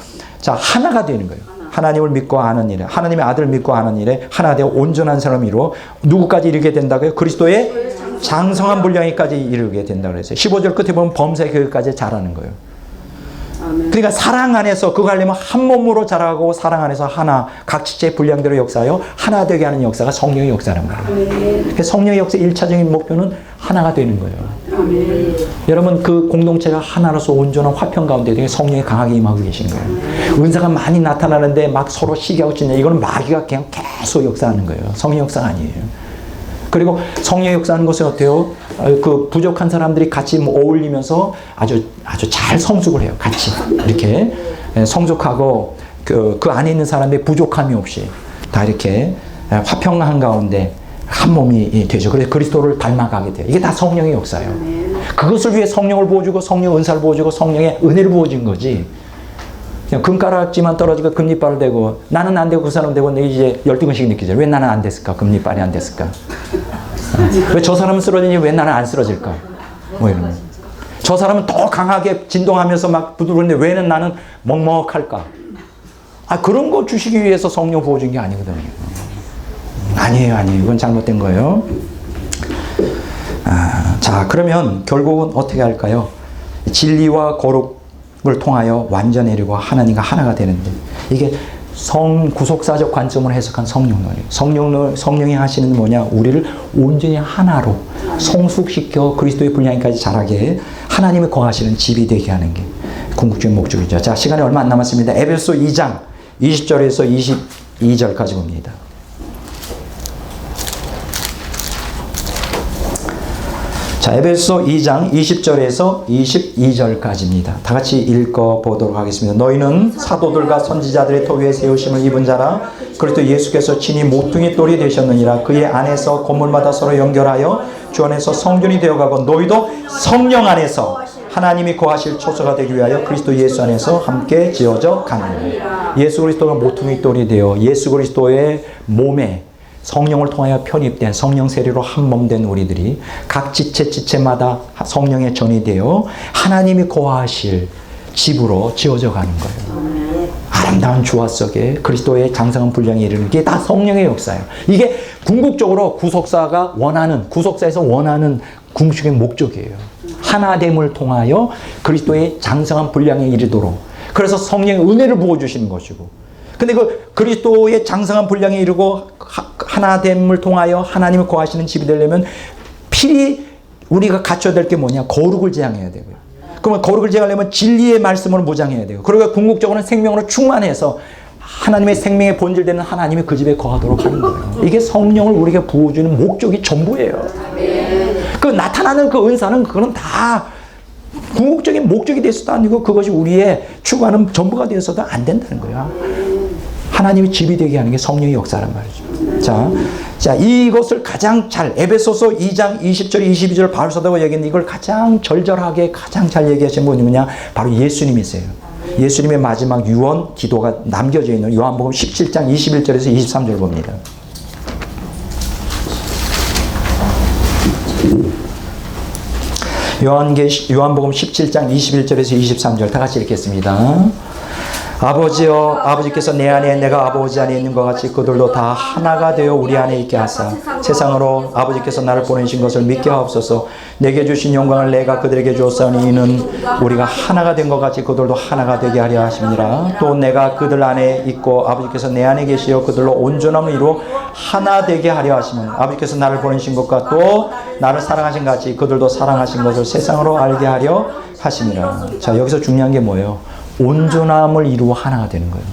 자, 하나가 되는 거예요. 하나님을 믿고 아는 일에, 하나님의 아들을 믿고 아는 일에 하나 되어 온전한 사람이로 누구까지 이르게 된다고요? 그리스도의 장성한 분량에까지 이르게 된다고 그랬어요. 15절 끝에 보면 범사의 교회까지 자라는 거예요. 그러니까 사랑 안에서 그거 하려면 한 몸으로 자라고 사랑 안에서 하나, 각 지체의 분량대로 역사하여 하나 되게 하는 역사가 성령의 역사란 말이에요. 그래서 성령의 역사의 1차적인 목표는 하나가 되는 거예요. 아멘. 여러분, 그 공동체가 하나로서 온전한 화평 가운데 되게 성령이 강하게 임하고 계신 거예요. 은사가 많이 나타나는데 막 서로 시기하고 찢냐, 이거는 마귀가 그냥 계속 역사하는 거예요. 성령 역사가 아니에요. 그리고 성령 역사하는 것은 어때요? 그 부족한 사람들이 같이 어울리면서 아주 잘 성숙을 해요. 같이 이렇게 성숙하고 그 안에 있는 사람의 부족함이 없이 다 이렇게 화평한 가운데 한 몸이 되죠. 그래서 그리스도를 닮아가게 돼요. 이게 다 성령의 역사예요. 그것을 위해 성령을 부어주고 성령 은사를 부어주고 성령의 은혜를 부어준 거지. 그냥 금가락지만 떨어지고 금리빨을 대고 나는 안 되고 그 사람 되고 내 이제 12근씩 느끼죠. 왜 나는 안 됐을까? 금리빨이 안 됐을까? 왜 저 사람은 쓰러지니 왜 나는 안 쓰러질까? 뭐 이런 거. 저 사람은 더 강하게 진동하면서 막 부드러운데 왜 나는 먹먹할까? 그런 거 주시기 위해서 성령 부어준 게 아니거든요. 아니에요. 이건 잘못된 거예요. 자, 그러면 결국은 어떻게 할까요? 진리와 거룩을 통하여 완전히 이루고 하나님과 하나가 되는데, 이게 구속사적 관점으로 해석한 성령론이에요. 성령이 하시는 뭐냐? 우리를 온전히 하나로 성숙시켜 그리스도의 분량까지 자라게 하나님이 거하시는 집이 되게 하는 게 궁극적인 목적이죠. 자, 시간이 얼마 안 남았습니다. 에베소 2장 20절에서 22절까지 봅니다. 자, 에베소 2장 20절에서 22절까지입니다. 다 같이 읽어보도록 하겠습니다. 너희는 사도들과 선지자들의 터 위에 세우심을 입은 자라. 그리스도 예수께서 친히 모퉁이 돌이 되셨느니라. 그의 안에서 건물마다 서로 연결하여 주 안에서 성전이 되어가고 너희도 성령 안에서 하나님이 거하실 초소가 되기 위하여 그리스도 예수 안에서 함께 지어져 가느니라. 예수 그리스도가 모퉁이 돌이 되어 예수 그리스도의 몸에 성령을 통하여 편입된 성령 세례로 한 몸 된 우리들이 각 지체마다 성령의 전이 되어 하나님이 거하실 집으로 지어져 가는 거예요. 아름다운 조화 속에 그리스도의 장성한 분량에 이르는 게 다 성령의 역사예요. 이게 궁극적으로 구속사에서 원하는 궁극적인 목적이에요. 하나됨을 통하여 그리스도의 장성한 분량에 이르도록. 그래서 성령의 은혜를 부어주시는 것이고. 근데 그 그리스도의 장성한 분량에 이르고 하나됨을 통하여 하나님을 거하시는 집이 되려면 필히 우리가 갖춰야 될 게 뭐냐? 거룩을 지향해야 되고요. 그러면 거룩을 지향하려면 진리의 말씀으로 무장해야 돼요. 그리고 궁극적으로는 생명으로 충만해서 하나님의 생명의 본질되는 하나님이 그 집에 거하도록 하는 거예요. 이게 성령을 우리에게 부어주는 목적이 전부예요. 그 나타나는 그 은사는 그거는 다 궁극적인 목적이 되어서도 아니고 그것이 우리의 추구하는 전부가 되어서도 안 된다는 거예요. 하나님이 집이 되게 하는 게 성령의 역사란 말이죠. 자, 이것을 가장 잘 에베소서 2장 20절 22절 바울 사도가 얘기했는데 이걸 가장 절절하게 가장 잘 얘기하신 분이 뭐냐? 바로 예수님이세요. 예수님의 마지막 유언 기도가 남겨져 있는 요한복음 17장 21절에서 23절 봅니다. 요한복음 17장 21절에서 23절 다 같이 읽겠습니다. 아버지여, 아버지께서 내 안에 내가 아버지 안에 있는 것 같이 그들도 다 하나가 되어 우리 안에 있게 하사 세상으로 아버지께서 나를 보내신 것을 믿게 하옵소서. 내게 주신 영광을 내가 그들에게 주었사오니 이는 우리가 하나가 된 것 같이 그들도 하나가 되게 하려 하심이라. 또 내가 그들 안에 있고 아버지께서 내 안에 계시어 그들로 온전함을 이루어 하나 되게 하려 하시면 아버지께서 나를 보내신 것과 또 나를 사랑하신 같이 그들도 사랑하신 것을 세상으로 알게 하려 하심이라. 자, 여기서 중요한 게 뭐예요? 온전함을 이루어 하나가 되는 거예요.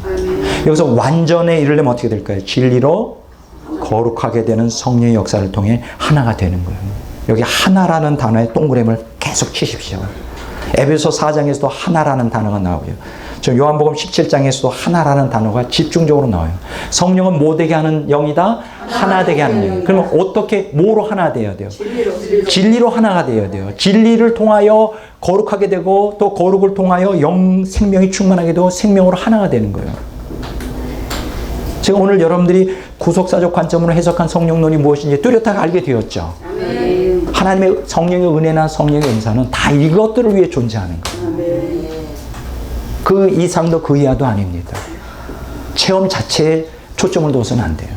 여기서 완전에 이르려면 어떻게 될까요? 진리로 거룩하게 되는 성령의 역사를 통해 하나가 되는 거예요. 여기 하나라는 단어에 동그라미를 계속 치십시오. 에베소 4장에서도 하나라는 단어가 나오고요. 저 요한복음 17장에서도 하나라는 단어가 집중적으로 나와요. 성령은 뭐 되게 하는 영이다? 하나 되게 하는 영. 그러면 어떻게 뭐로 하나 되어야 돼요? 진리로 하나가 되어야 돼요. 진리를 통하여 거룩하게 되고 또 거룩을 통하여 생명이 충만하게 되고 생명으로 하나가 되는 거예요. 제가 오늘 여러분들이 구속사적 관점으로 해석한 성령론이 무엇인지 뚜렷하게 알게 되었죠. 하나님의 성령의 은혜나 성령의 은사는 다 이것들을 위해 존재하는 거예요. 그 이상도 그 이하도 아닙니다. 체험 자체에 초점을 둬서는 안 돼요.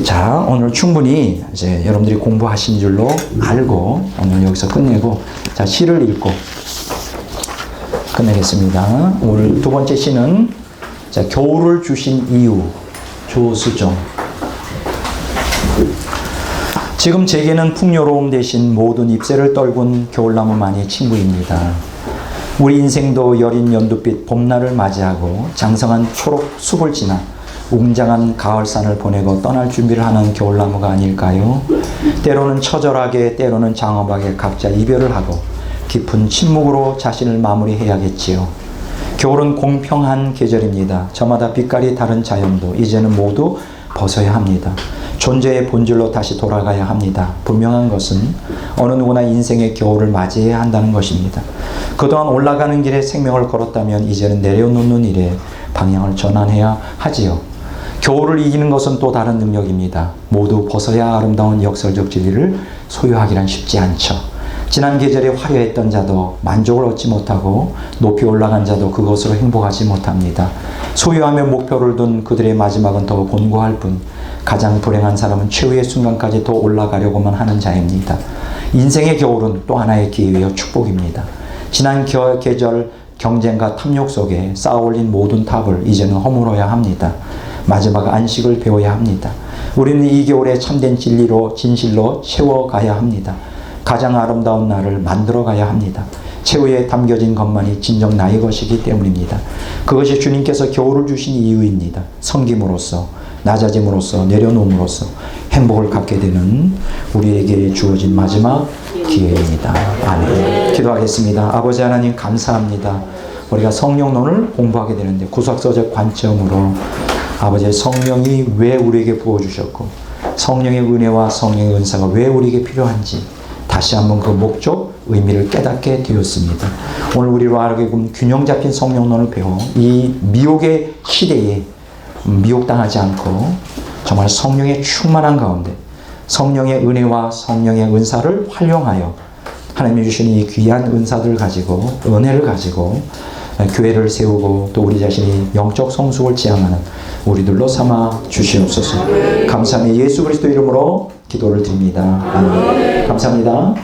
자, 오늘 충분히 이제 여러분들이 공부하신 줄로 알고 오늘 여기서 끝내고 자, 시를 읽고 끝내겠습니다. 오늘 두 번째 시는 자, 겨울을 주신 이유 조수정. 지금 제게는 풍요로움 대신 모든 잎새를 떨군 겨울나무만이 친구입니다. 우리 인생도 여린 연두빛 봄날을 맞이하고 장성한 초록 숲을 지나 웅장한 가을산을 보내고 떠날 준비를 하는 겨울나무가 아닐까요? 때로는 처절하게 때로는 장엄하게 각자 이별을 하고 깊은 침묵으로 자신을 마무리해야겠지요. 겨울은 공평한 계절입니다. 저마다 빛깔이 다른 자연도 이제는 모두 벗어야 합니다. 존재의 본질로 다시 돌아가야 합니다. 분명한 것은 어느 누구나 인생의 겨울을 맞이해야 한다는 것입니다. 그동안 올라가는 길에 생명을 걸었다면 이제는 내려놓는 일에 방향을 전환해야 하지요. 겨울을 이기는 것은 또 다른 능력입니다. 모두 벗어야 아름다운 역설적 진리를 소유하기란 쉽지 않죠. 지난 계절에 화려했던 자도 만족을 얻지 못하고 높이 올라간 자도 그것으로 행복하지 못합니다. 소유하며 목표를 둔 그들의 마지막은 더 곤고할 뿐 가장 불행한 사람은 최후의 순간까지 더 올라가려고만 하는 자입니다. 인생의 겨울은 또 하나의 기회여 축복입니다. 지난 계절 경쟁과 탐욕 속에 쌓아올린 모든 탑을 이제는 허물어야 합니다. 마지막 안식을 배워야 합니다. 우리는 이 겨울에 참된 진리로 진실로 채워가야 합니다. 가장 아름다운 날을 만들어가야 합니다. 최후에 담겨진 것만이 진정 나의 것이기 때문입니다. 그것이 주님께서 겨울을 주신 이유입니다. 섬김으로써 낮아짐으로써 내려놓음으로써 행복을 갖게 되는 우리에게 주어진 마지막 기회입니다. 아멘. 기도하겠습니다. 아버지 하나님 감사합니다. 우리가 성령론을 공부하게 되는데 구속사적 관점으로 아버지의 성령이 왜 우리에게 부어주셨고 성령의 은혜와 성령의 은사가 왜 우리에게 필요한지 다시 한번 그 목적, 의미를 깨닫게 되었습니다. 오늘 우리로 하여금 균형 잡힌 성령론을 배워 이 미혹의 시대에 미혹당하지 않고 정말 성령의 충만한 가운데 성령의 은혜와 성령의 은사를 활용하여 하나님이 주신 이 귀한 은사들을 가지고 은혜를 가지고 교회를 세우고 또 우리 자신이 영적 성숙을 지향하는 우리들로 삼아 주시옵소서. 감사합니다. 예수 그리스도 이름으로 기도를 드립니다. 아멘. 감사합니다.